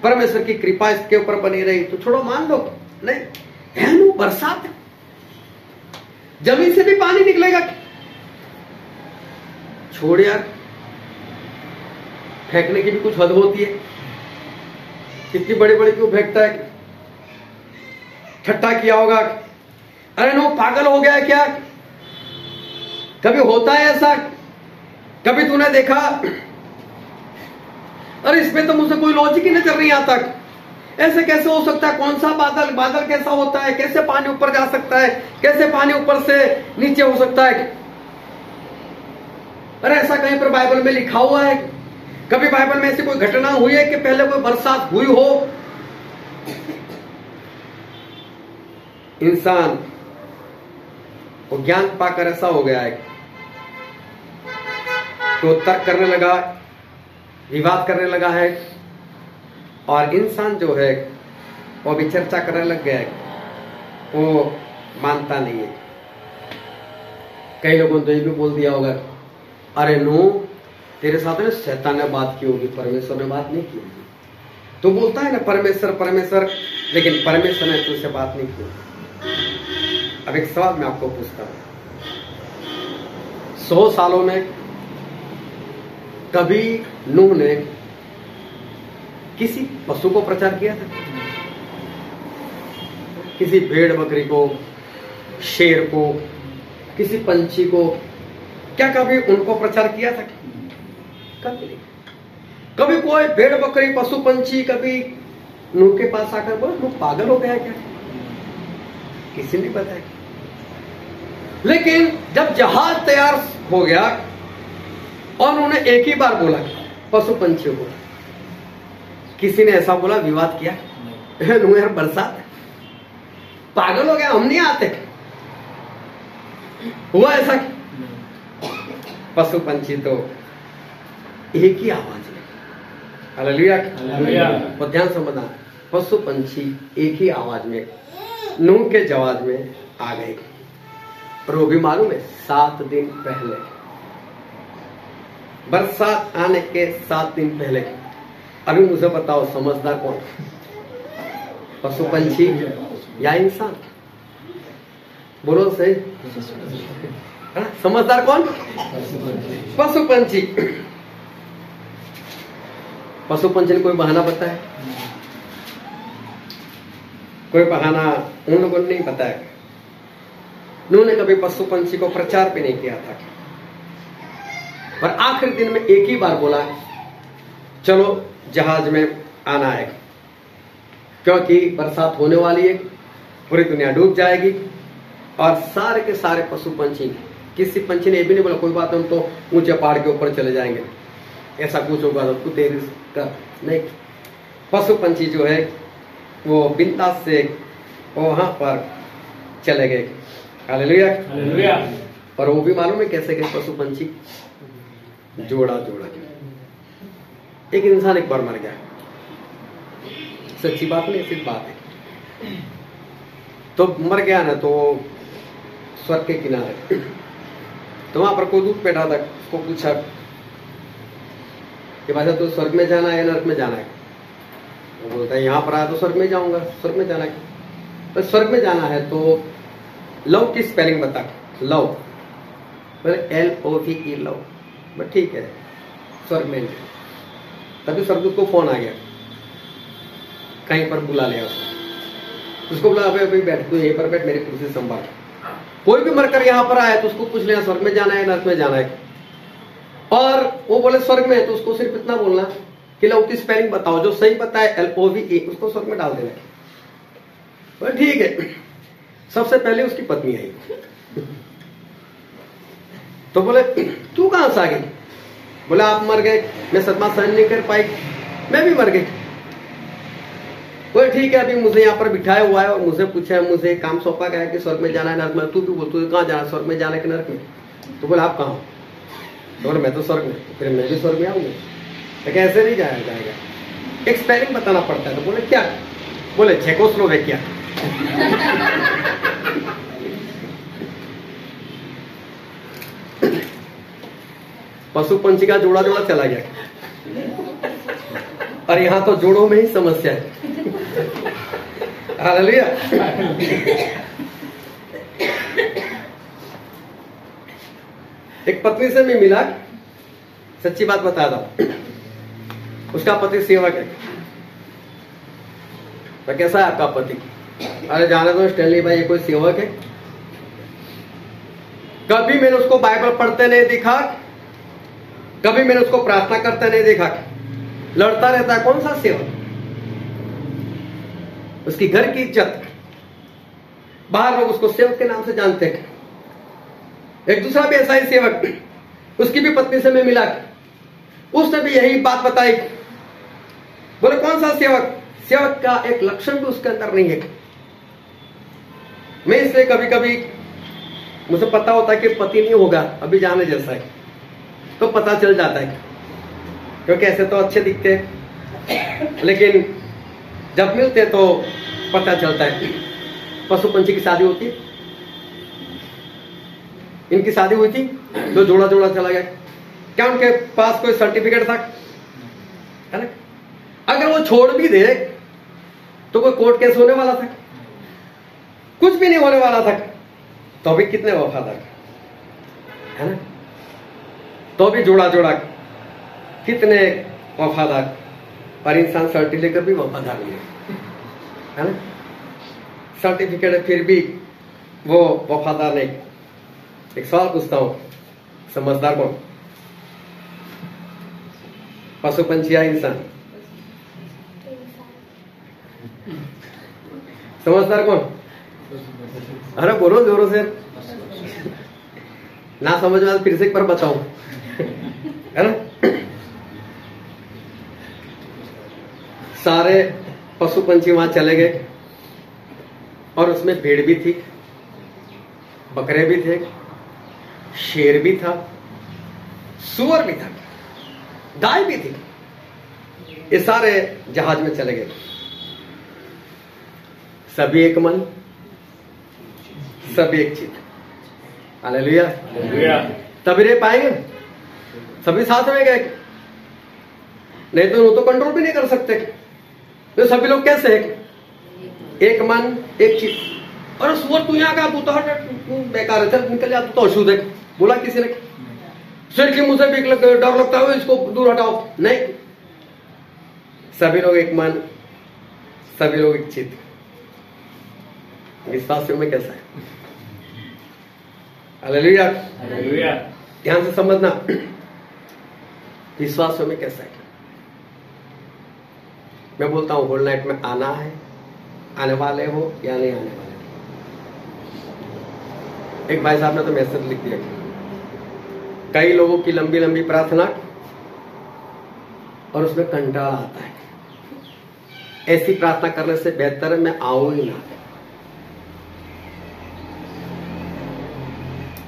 परमेश्वर की कृपा इसके ऊपर बनी रही तो छोड़ो मान लो। नहीं, नूह बरसात, जमीन से भी पानी निकलेगा, छोड़ यार, फेंकने की भी कुछ हद होती है। कितनी बड़ी बड़ी क्यों फेंकता है? ठट्ठा किया होगा, अरे नो पागल हो गया क्या? कभी होता है ऐसा? कभी तूने देखा? अरे इसमें तो मुझे कोई लॉजिक ही नजर नहीं आता, ऐसे कैसे हो सकता है? कौन सा बादल, बादल कैसा होता है? कैसे पानी ऊपर जा सकता है? कैसे पानी ऊपर से नीचे हो सकता है? अरे ऐसा कहीं पर बाइबल में लिखा हुआ है? कभी बाइबल में ऐसी कोई घटना हुई है कि पहले कोई बरसात हुई हो? इंसान वो ज्ञान पाकर ऐसा हो गया है तो तर्क करने लगा, विवाद करने लगा है, और इंसान जो है वो भी चर्चा करने लग गया है, वो मानता नहीं है। कई लोगों ने तो ये भी बोल दिया होगा, अरे नूह तेरे साथ में शैतान ने बात की होगी, परमेश्वर ने बात नहीं की होगी। तो बोलता है ना परमेश्वर परमेश्वर, लेकिन परमेश्वर ने तुझसे बात नहीं की। अब एक सवाल मैं आपको पूछता हूं, 100 सालों में कभी नूह ने किसी पशु को प्रचार किया था? किसी भेड़ बकरी को, शेर को, किसी पंछी को, क्या कभी उनको प्रचार किया था? कभी नहीं। कभी कोई भेड़ बकरी पशु पंछी कभी नूह के पास आकर बोला नूह पागल हो गया क्या? किसी ने बताया। लेकिन जब जहाज तैयार हो गया और उन्होंने एक ही बार बोला पशु पंछियों को, किसी ने ऐसा बोला, विवाद किया? नूह यार बरसात, पागल हो गया, हम नहीं आते? हुआ ऐसा? पशु पंछी तो एक ही आवाज में, हालेलुया, और ध्यान से बता, पशु पंछी एक ही आवाज में नूह के जवाब में आ गए। और वो भी मालूम है 7 दिन पहले, बरसात आने के 7 दिन पहले। अभी मुझे बताओ समझदार कौन, पशु पंछी या इंसान? बोलो सही, समझदार कौन? पशु पंछी। पशु पंछी ने कोई बहाना बताया? कोई बहाना उन लोगों ने नहीं बताया। उन्होंने कभी पशु पंछी को प्रचार भी नहीं किया था। और आखिरी दिन में एक ही बार बोला, चलो जहाज में आना है, क्योंकि बरसात होने वाली है, पूरी दुनिया डूब जाएगी। और सारे के सारे पशु पंछी, किसी पंछी ने ये भी नहीं बोला कोई बात हम तो ऊंचे पहाड़ के ऊपर चले जाएंगे, ऐसा कुछ होगा तो तेरी का नहीं। पशु पंछी जो है वो बिंदास से वहां पर चले गए। Hallelujah, hallelujah. और वो भी मालूम है कैसे गए पशु पंछी? जोड़ा जोड़ा। एक इंसान एक बार मर गया, सच्ची बात नहीं, सिर्फ बात है। तो मर गया ना, तो स्वर्ग के किनारे, तो वहां पर कोई दूध बैठा था, उसको पूछा कि भाई तो स्वर्ग में जाना है नरक में जाना है? वो बोलता है यहाँ पर आया तो स्वर्ग में जाऊंगा, स्वर्ग में जाना है। तो स्वर्ग में जाना है तो लव की स्पेलिंग बता। Love LOVE, love. बट ठीक है, स्वर्ग में। तभी स्वर्गदूत को फोन आ गया, कहीं पर बुला लिया उसको बोला अभी बैठ, तू यहीं पर बैठ, मेरी कुर्सी संभाल। कोई भी मरकर यहाँ पर आया तो उसको पूछ लिया स्वर्ग में जाना है नरक में जाना है, और वो बोले स्वर्ग में है तो उसको सिर्फ इतना बोलना कि लव की स्पेलिंग बताओ, जो सही बताए LOVE उसको स्वर्ग में डाल देना। बोले ठीक है। सबसे पहले उसकी पत्नी आई, तो बोले तू कहां से आ गई? बोले आप मर गए, मैं सदमा सहन नहीं कर पाई, मैं भी मर गई। बोले ठीक है, अभी मुझे यहाँ पर बिठाया हुआ है और मुझे पूछा है, मुझे काम सौंपा गया है कि स्वर्ग में जाना है नरक में। तू भी बोल, तू कहाँ जाना, स्वर्ग में जाना है कि नरक में? तो बोले आप कहाँ? तो बोले मैं तो स्वर्ग में। फिर मैं भी स्वर्ग में आऊंगा। तो कैसे नहीं जाया जाएगा, एक स्पेलिंग बताना पड़ता है। तो बोले क्या? बोले चेकोस्लोवेकिया। पशु पंछी का जोड़ा जोड़ा चला गया, और यहां तो जोड़ों में ही समस्या है। हालेलुया। एक पत्नी से मैं मिला, सच्ची बात बता दो, उसका पति सेवक है। तो कैसा है आपका पति? अरे जाने दो स्टैनली भाई, ये कोई सेवक है? कभी मैंने उसको बाइबल पढ़ते नहीं देखा, कभी मैंने उसको प्रार्थना करते नहीं देखा, लड़ता रहता है। कौन सा सेवक? उसकी घर की इज्जत, बाहर लोग उसको सेवक के नाम से जानते हैं। एक दूसरा भी ऐसा ही सेवक, उसकी भी पत्नी से मैं मिला, उसने भी यही बात बताई। बोले कौन सा सेवक? सेवक का एक लक्षण भी उसके अंदर नहीं है। मैं इसलिए कभी कभी मुझे पता होता है कि पति नहीं होगा, अभी जाने जैसा है, तो पता चल जाता है, क्योंकि ऐसे तो अच्छे दिखते हैं, लेकिन जब मिलते तो पता चलता है। पशु पंछी की शादी होती है, इनकी शादी हुई थी, जो जोड़ा जोड़ा चला गया। क्या उनके पास कोई सर्टिफिकेट था? है ना? अगर वो छोड़ भी दे तो कोई कोर्ट केस होने वाला था? कुछ भी नहीं होने वाला था। तो भी कितने वफादार, है ना? तो भी जोड़ा जोड़ा कितने वफादार, और इंसान सर्टिफिकेट लेकर भी वफादार नहीं है ना? सर्टिफिकेट है फिर भी वो वफादार नहीं। एक सवाल पूछता हूं, समझदार कौन? पशु पंछी या इंसान? समझदार कौन? अरे बोलो जोरों से, ना समझ में फिर से एक बार बताऊं, है ना? सारे पशु पंछी वहां चले गए, और उसमें भेड़ भी थी, बकरे भी थे, शेर भी था, सुअर भी था, गाय भी थी। ये सारे जहाज में चले गए। सभी एक मन, सभी एक चित। हालेलुया। हालेलुया। तभी रह पाएंगे, सभी साथ में गए, नहीं तो वो तो कंट्रोल भी नहीं कर सकते। तो सभी लोग कैसे है? एक मन एक चीज। और सुअर तू यहाँ का, तू तो हट, तू बेकार है, चल निकल जा, तू तो अशुद्ध है, बोला किसी ने? सिर की मुझे भी डर लगता है, इसको दूर हटाओ। नहीं, सभी लोग एक मन, सभी लोग एक चित्त। विश्वासियों में कैसा है? हालेलुया। हालेलुया। ध्यान से समझना, विश्वासियों में कैसा है। मैं बोलता हूं होल नाइट में आना है, आने वाले हो या नहीं आने वाले। एक भाई साहब ने तो मैसेज लिख दिया, कई लोगों की लंबी लंबी प्रार्थना और उसमें कंटाला आता है। ऐसी प्रार्थना करने से बेहतर है मैं आऊं ही ना।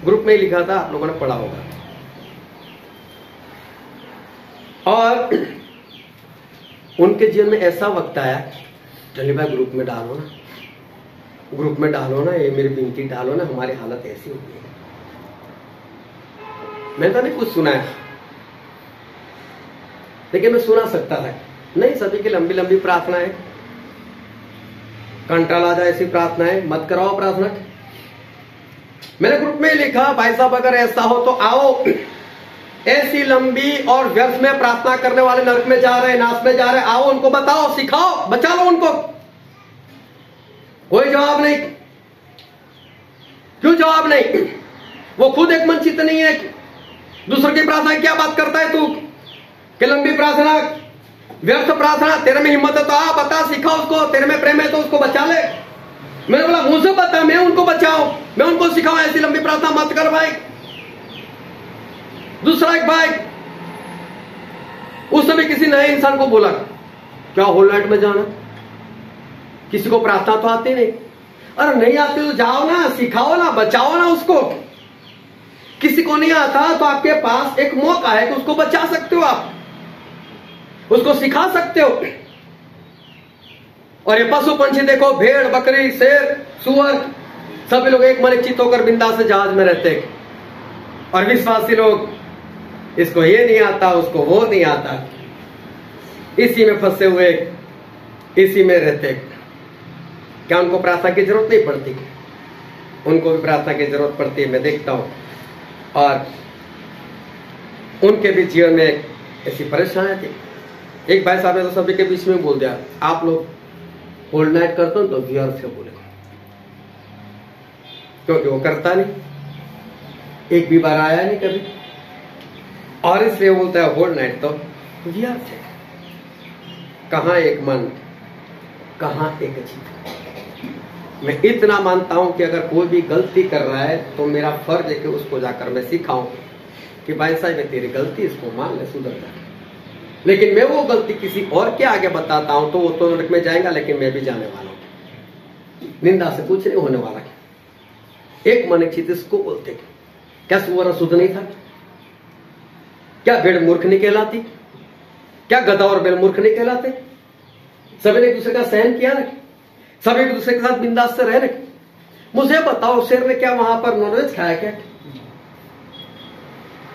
ग्रुप में ही लिखा था, आप लोगों ने पढ़ा होगा। और उनके जीवन में ऐसा वक्त आया, चलिए भाई ग्रुप में डालो ना, ग्रुप में डालो ना, ये मेरी विनती डालो ना, हमारी हालत ऐसी हो गई है। मैं तो नहीं कुछ सुना है, लेकिन मैं सुना सकता था। नहीं, सभी की लंबी लंबी प्रार्थना है, कंटाल आ जाए ऐसी प्रार्थना है, मत कराओ प्रार्थना। मैंने ग्रुप में लिखा, भाई साहब अगर ऐसा हो तो आओ, ऐसी लंबी और व्यर्थ में प्रार्थना करने वाले नरक में जा रहे, नाश में जा रहे, आओ उनको बताओ, सिखाओ, बचा लो उनको। कोई जवाब नहीं। क्यों जवाब नहीं? वो खुद एक मनचित नहीं है। दूसरों की प्रार्थना क्या बात करता है तू कि लंबी प्रार्थना, व्यर्थ प्रार्थना? तेरे में हिम्मत है तो आ, बता, सिखा उसको। तेरे में प्रेम है तो उसको बचा ले। मैंने बोला मुझसे बता, मैं उनको बचाऊं, मैं उनको सिखाऊं, ऐसी लंबी प्रार्थना मत कर भाई। दूसरा एक भाई, उस समय किसी नए इंसान को बोला, क्या होल नाइट में जाना? किसी को प्रार्थना तो आती नहीं। अरे नहीं आती तो जाओ ना, सिखाओ ना, बचाओ ना उसको। किसी को नहीं आता तो आपके पास एक मौका है कि उसको बचा सकते हो, आप उसको सिखा सकते हो। और ये पशु पंछी देखो, भेड़ बकरी शेर सुअर, सभी लोग एक मन चित होकर बिंदास से जहाज में रहते हैं। और विश्वासी लोग, इसको ये नहीं आता, उसको वो नहीं आता, इसी में फंसे हुए, इसी में रहते। क्या उनको प्रार्थना की जरूरत नहीं पड़ती? उनको भी प्रार्थना की जरूरत पड़ती है, मैं देखता हूं। और उनके भी जीवन में ऐसी परेशानी थी। एक भाई साहब ने तो सभी के बीच में बोल दिया, आप लोग होल नाइट करते हो तो व्यर्थ है बोले, क्योंकि वो करता नहीं, एक भी बार आया नहीं कभी, और इसलिए बोलता है होल नाइट तो व्यर्थ है। कहां एक मन, कहां एक चित्त। मैं इतना मानता हूं कि अगर कोई भी गलती कर रहा है तो मेरा फर्ज है कि उसको जाकर मैं सिखाऊं कि भाई साहब ये तेरी गलती, इसको मान ले, सुधर जा। लेकिन मैं वो गलती किसी और के आगे बताता हूं तो वो तो नरक में जाएगा, लेकिन मैं भी जाने वाला हूं। निंदा से कुछ नहीं होने वाला। एक मन एक चित्त इसको बोलते। क्या सुअर शुद्ध नहीं था? क्या भेड़ मूर्ख नहीं कहलाती? क्या गधा और बैल मूर्ख नहीं कहलाते? सभी ने एक दूसरे का सहन किया ना, सभी एक दूसरे के साथ बिंदास से रह रहे। मुझे बताओ, शेर ने क्या वहां पर नॉनवेज खाया? क्या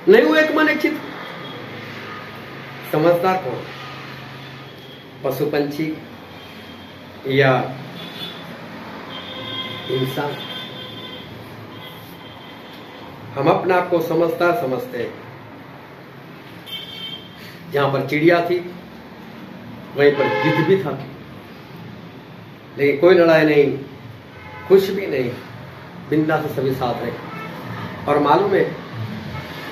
नहीं? वो एक मन एक चित्त। समझदार कौन? पशु पंछी या इंसान? हम अपने आप को समझदार समझते हैं। जहां पर चिड़िया थी वहीं पर गिद्ध भी था, लेकिन कोई लड़ाई नहीं, कुछ भी नहीं, बिंदास से सभी साथ रहे। और मालूम है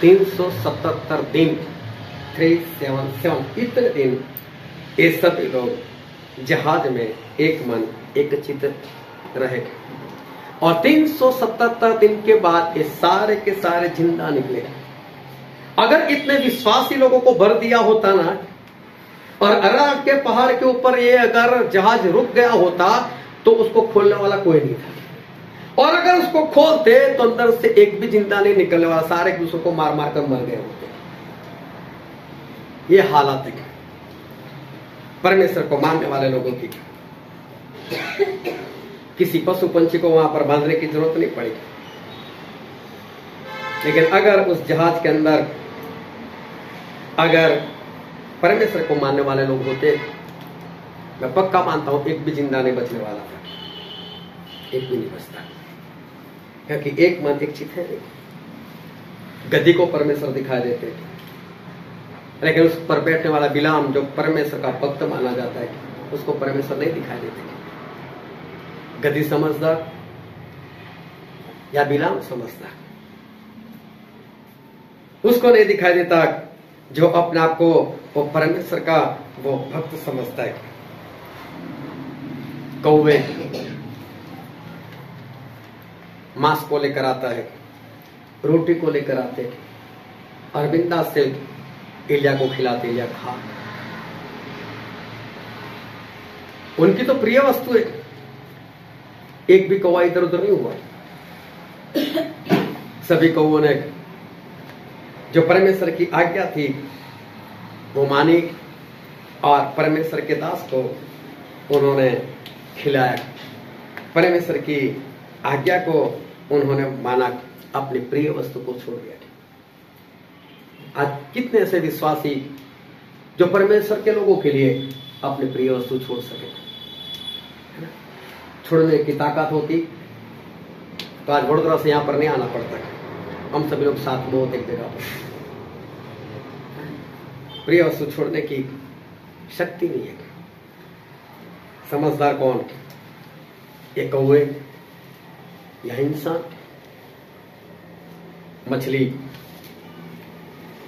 377 दिन, 377 इतने दिन ये सभी लोग जहाज में एक मन एक चित्त रहे। और 377 दिन के बाद ये सारे के सारे जिंदा निकले। अगर इतने विश्वासी लोगों को भर दिया होता ना, और अराक के पहाड़ के ऊपर ये अगर जहाज रुक गया होता तो उसको खोलने वाला कोई नहीं था। और अगर उसको खोलते तो अंदर से एक भी जिंदा नहीं निकलने वाला, सारे एक दूसरे को मार मार कर मर गए होते। ये हालत है परमेश्वर को मानने वाले लोगों की। किसी पशु पंछी को वहां पर बांधने की जरूरत नहीं पड़ेगी। लेकिन अगर उस जहाज के अंदर अगर परमेश्वर को मानने वाले लोग होते, मैं पक्का मानता हूं एक भी जिंदा नहीं बचने वाला था, एक भी नहीं बचता, क्योंकि एक मन एक चित है। गधी को परमेश्वर दिखाई देते, लेकिन उस पर बैठने वाला बिलाम जो परमेश्वर का भक्त माना जाता है, उसको परमेश्वर नहीं दिखाई देते। गधी समझदार या बिलाम समझदार, उसको नहीं दिखाई देता जो अपने आप को वो परमेश्वर का वो भक्त समझता है। कौवे मांस को लेकर आता है, रोटी को लेकर आते और बिंदास से एलिया को खिलाते, एलिया खा। उनकी तो प्रिय वस्तु है, एक भी कौवा इधर उधर नहीं हुआ। सभी कौवों ने जो परमेश्वर की आज्ञा थी वो मानी और परमेश्वर के दास को उन्होंने खिलाया। परमेश्वर की आज्ञा को उन्होंने माना, अपनी प्रिय वस्तु को छोड़ दिया। आज कितने ऐसे विश्वासी जो परमेश्वर के लोगों के लिए अपनी प्रिय वस्तु छोड़ सके। छोड़ने की ताकत होती तो आज वडोदरा से यहां पर नहीं आना पड़ता, हम सभी लोग साथ में होते एक जगह पर। प्रिय वस्तु छोड़ने की शक्ति नहीं है। समझदार कौन? ये कौवे या इंसान? मछली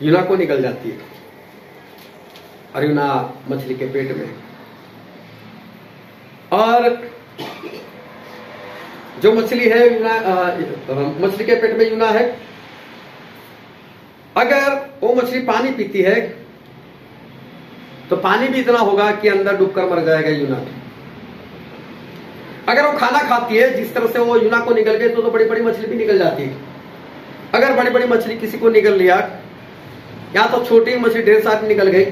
यूना को निकल जाती है और यूना मछली के पेट में, और जो मछली है मछली के पेट में यूना है। अगर वो मछली पानी पीती है तो पानी भी इतना होगा कि अंदर डूबकर मर जाएगा यूना। अगर वो खाना खाती है, जिस तरह से वो यूना को निकल गई तो बड़ी बड़ी मछली भी निकल जाती है। अगर बड़ी बड़ी मछली किसी को निकल लिया, या तो छोटी मछली ढेर सारी निकल गई,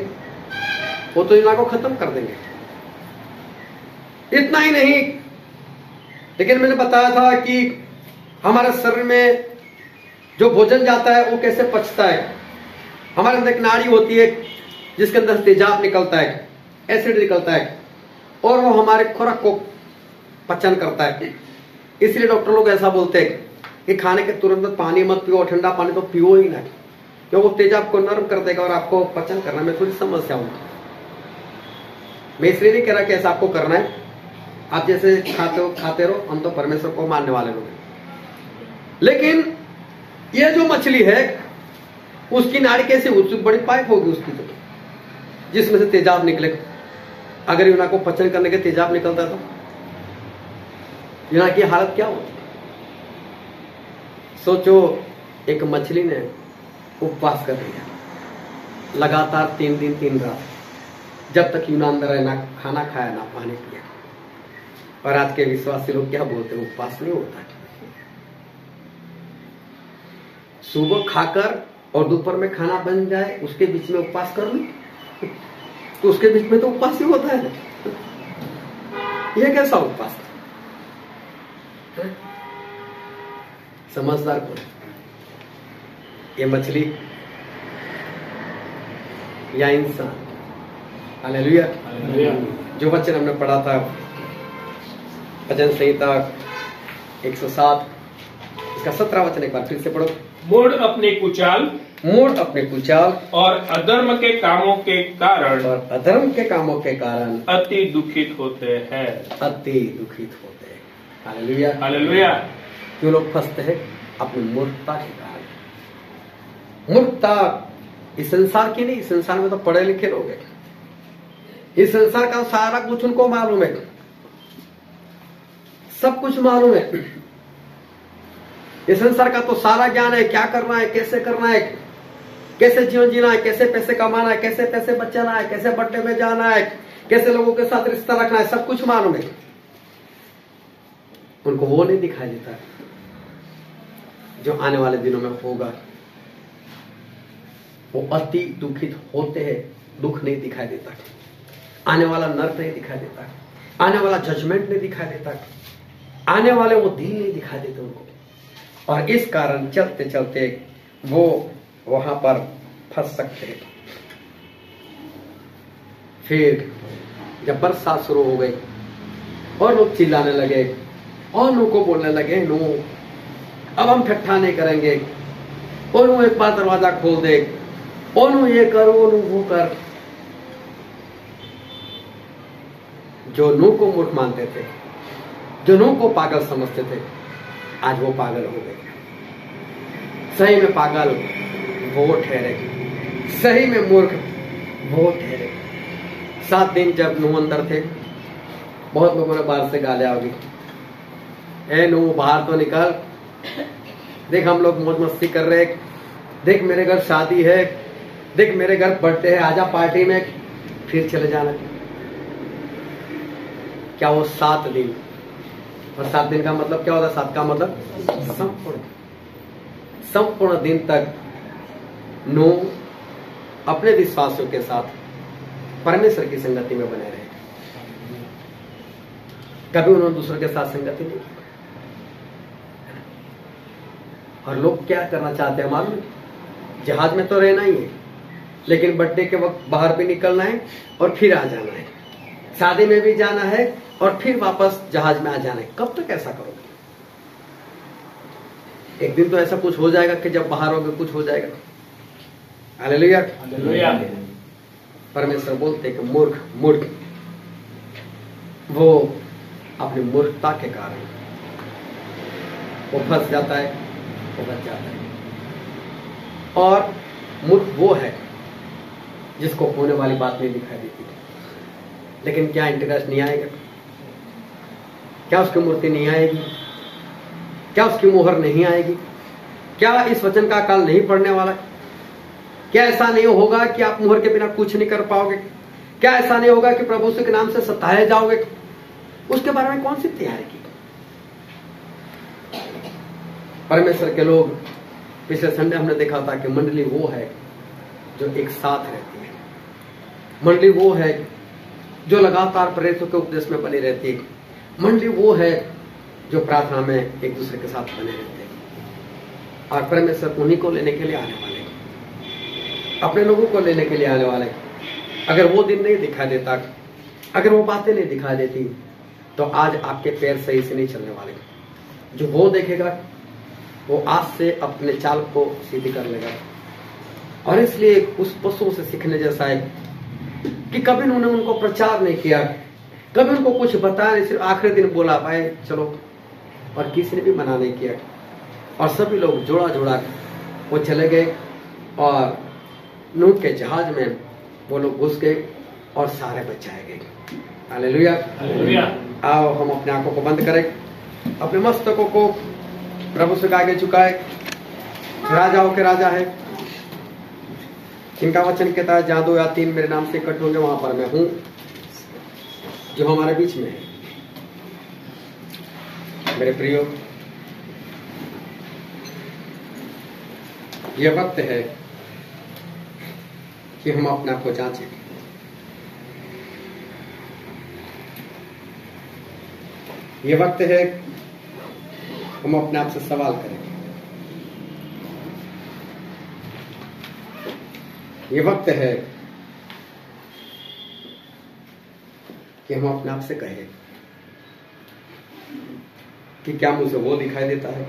वो तो यूना को खत्म कर देंगे। इतना ही नहीं, लेकिन मैंने बताया था कि हमारे शरीर में जो भोजन जाता है वो कैसे पचता है। हमारे अंदर एक नाड़ी होती है जिसके अंदर तेजाब निकलता है, एसिड निकलता है, और वो हमारे खुराक को पचन करता है। इसलिए डॉक्टर लोग ऐसा बोलते हैं कि खाने के तुरंत पानी मत पियो, ठंडा पानी तो पियो ही ना, क्योंकि वो तेजाब को नरम कर देगा और आपको पचन करने में थोड़ी समस्या होगी। मैं इसलिए नहीं कह रहा कि ऐसा आपको करना है, आप जैसे खाते रहो, हम तो परमेश्वर को मानने वाले लोग हैं। लेकिन ये जो मछली है उसकी नाड़ी कैसे, उसकी बड़ी पाइप होगी उसकी, तो जिसमें से तेजाब निकले। अगर यूना को पचन करने के तेजाब निकलता तो यूना की हालत क्या होती? सोचो, एक मछली ने उपवास कर लिया लगातार 3 दिन 3 रात, जब तक यूना अंदर है, ना खाना खाया ना पानी पिया। और आज के विश्वासी लोग क्या बोलते हैं? उपवास नहीं होता। सुबह खाकर और दोपहर में खाना बन जाए, उसके बीच में उपवास कर लो, तो उसके बीच में तो उपवास ही होता है। यह कैसा उपवास? समझदार कौन? ये मछली या इंसान? हालेलुया। जो वचन हमने पढ़ा था भजन संहिता 107 इसका 17 वचन एक बार फिर से पढ़ो। मूढ़ अपने कुचाल और अधर्म के कामों के कारण अति दुखित होते हैं। Hallelujah hallelujah. क्यों लोग फंसते हैं? अपनी मूर्खता के कारण। मूर्खता इस संसार की नहीं, इस संसार में तो पढ़े लिखे लोग हैं। इस संसार का सारा कुछ उनको मालूम है, सब कुछ मालूम है। इस संसार का तो सारा ज्ञान है, क्या करना है, कैसे करना है, कैसे जीवन जीना है, कैसे पैसे कमाना है, कैसे पैसे बचाना है, कैसे बर्थडे में जाना है, कैसे लोगों के साथ रिश्ता रखना है, सब कुछ मालूम है। उनको वो नहीं दिखाई देता जो आने वाले दिनों में होगा। वो अति दुखित होते हैं, दुख नहीं दिखाई देता, आने वाला नर्क नहीं दिखाई देता, आने वाला जजमेंट नहीं दिखाई देता, आने वाले वो दिन नहीं दिखाई देते उनको। और इस कारण चलते चलते वो वहां पर फंस सकते हैं। फिर जब बरसात शुरू हो गई और लोग चिल्लाने लगे और नूह को बोलने लगे, नूह अब हम ठट्ठा नहीं करेंगे, और नूह एक बार दरवाजा खोल दे, और नूह ये कर, वो नूह वो कर। जो नूह को मूर्ख मानते थे, जो नूह को पागल समझते थे, आज वो पागल हो गए। सही में पागल वो ठहरे, सही में मूर्ख वो ठहरे। 7 दिन जब नूह अंदर थे, बहुत लोगों ने बाहर से गालियां होगी, ए नूह बाहर तो निकल, देख हम लोग मौज मस्ती कर रहे, देख मेरे घर शादी है, देख मेरे घर बर्थडे है, आजा पार्टी में, फिर चले जाना। क्या वो 7 दिन, और 7 दिन का मतलब क्या होता है? 7 का मतलब संपूर्ण दिन तक नूह अपने विश्वासियों के साथ परमेश्वर की संगति में बने रहे। कभी उन्होंने दूसरों के साथ संगति नहीं की। और लोग क्या करना चाहते हैं मालूम? जहाज में तो रहना ही है, लेकिन बर्थडे के वक्त बाहर भी निकलना है और फिर आ जाना है, शादी में भी जाना है और फिर वापस जहाज में आ जाना है। कब तक ऐसा करोगे? एक दिन तो ऐसा कुछ हो जाएगा कि जब बाहर होगे कुछ हो जाएगा। हालेलुया। परमेश्वर बोलते कि मूर्ख मूर्ख, वो अपनी मूर्खता के कारण वो फंस जाता है, वो बच जाता है। और मूर्ख वो है जिसको होने वाली बात नहीं दिखाई देती, लेकिन क्या इंटरेस्ट नहीं आएगा? क्या उसकी मूर्ति नहीं आएगी? क्या उसकी मोहर नहीं आएगी? क्या इस वचन का अकाल नहीं पड़ने वाला? क्या ऐसा नहीं होगा कि आप मोहर के बिना कुछ नहीं कर पाओगे? क्या ऐसा नहीं होगा कि प्रभु के नाम से सताए जाओगे? उसके बारे में कौन सी तैयारी की? परमेश्वर के लोग, पिछले संडे हमने देखा था कि मंडली वो है जो एक साथ रहती है। मंडली वो है जो लगातार प्रेरितों के उपदेश में बनी रहती है। मंडली वो है जो प्रार्थना में एक दूसरे के साथ बने रहते हैं। और परमेश्वर उन्हीं को लेने के लिए आने वाले, अपने लोगों को लेने के लिए आने वाले। अगर वो दिन नहीं दिखाई देता, अगर वो बातें नहीं दिखाई देती, तो आज आपके पैर सही से नहीं चलने वाले। जो वो देखेगा वो आज से अपने चाल को सीधी कर लेगा। और इसलिए उस पशुओं से सीखने जैसा है कि कभी उन्होंने उनको प्रचार नहीं किया, कभी उनको कुछ बताया नहीं, सिर्फ आखिरी दिन बोला भाई चलो, और किसी ने भी मना नहीं किया। और सभी लोग जोड़ा जोड़ा वो चले गए और नूह के जहाज में वो लोग घुस गए और सारे बचाए गए। हालेलुया। आओ हम अपने आंखों को बंद करें, अपने मस्तकों को प्रभु से आगे झुकाए। राजाओं के राजा है, जिनका वचन कहता है जहां 2 या 3 मेरे नाम से इकट्ठे होंगे वहां पर मैं हूं, जो हमारे बीच में है। मेरे प्रियो, यह वक्त है कि हम अपने आप को जांचें। ये वक्त है हम अपने आप से सवाल करें। ये वक्त है कि हम अपने आप से कहें कि क्या मुझे वो दिखाई देता है?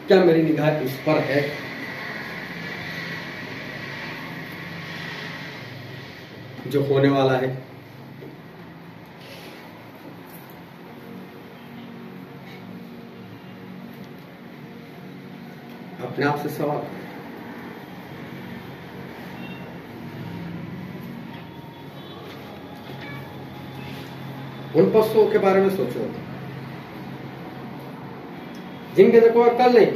क्या मेरी निगाह इस पर है? जो होने वाला है? अपने आप से सवाल करें। उन पशुओं के बारे में सोचो जिनके देखो अक्ल नहीं,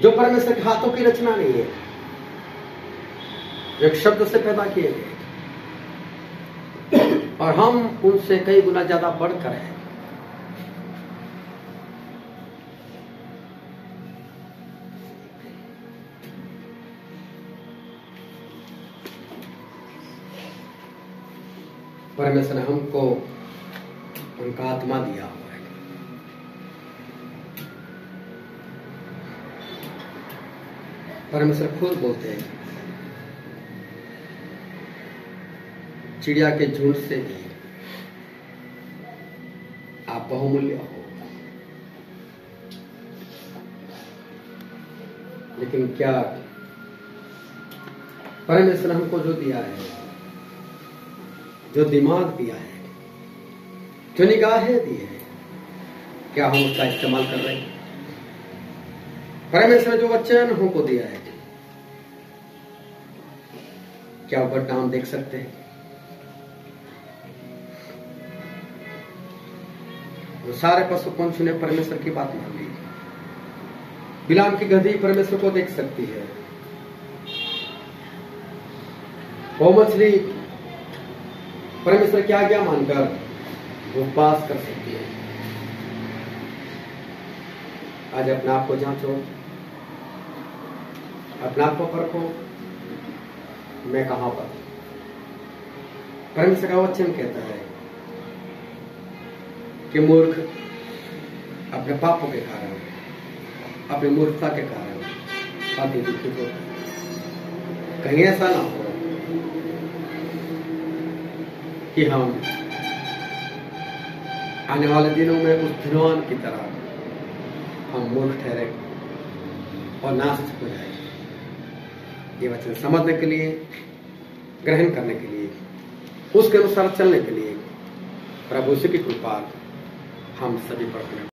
जो परमेश्वर के हाथों की रचना नहीं है, जो एक शब्द से पैदा किए गए, और हम उनसे कई गुना ज्यादा बढ़कर हैं। परमेश्वर ने हमको उनका आत्मा दिया हुआ है, परमेश्वर खुद बोलते हैं, चिड़िया के झुंड से भी आप बहुमूल्य हो। लेकिन क्या परमेश्वर हमको जो दिया है, जो दिमाग दिया है, जो निगाहें दी है, क्या हम उसका इस्तेमाल कर रहे हैं? परमेश्वर जो वचन हमको दिया है, क्या ऊपर नाम देख सकते हैं? वो सारे पशु पंछी ने परमेश्वर की बात मान ली। बिलाम की गधी परमेश्वर को देख सकती है। वो मछली परमेश्वर की आज्ञा मानकर उपवास कर सकती है। आज अपने आप को जांचो, अपने आप को परखो, मैं कहां पर। परमेश्वर का वचन कहता है कि मूर्ख अपने पापों के कारण, अपनी मूर्खता के कारण अति दुखित होता है। कहीं ऐसा ना हो कि हम आने वाले दिनों में उस धनवान की तरह हम मूर्ख ठहरे और नास्तिक हो जाए। ये वचन समझने के लिए, ग्रहण करने के लिए, उसके अनुसार चलने के लिए प्रभु की कृपा हम सभी पर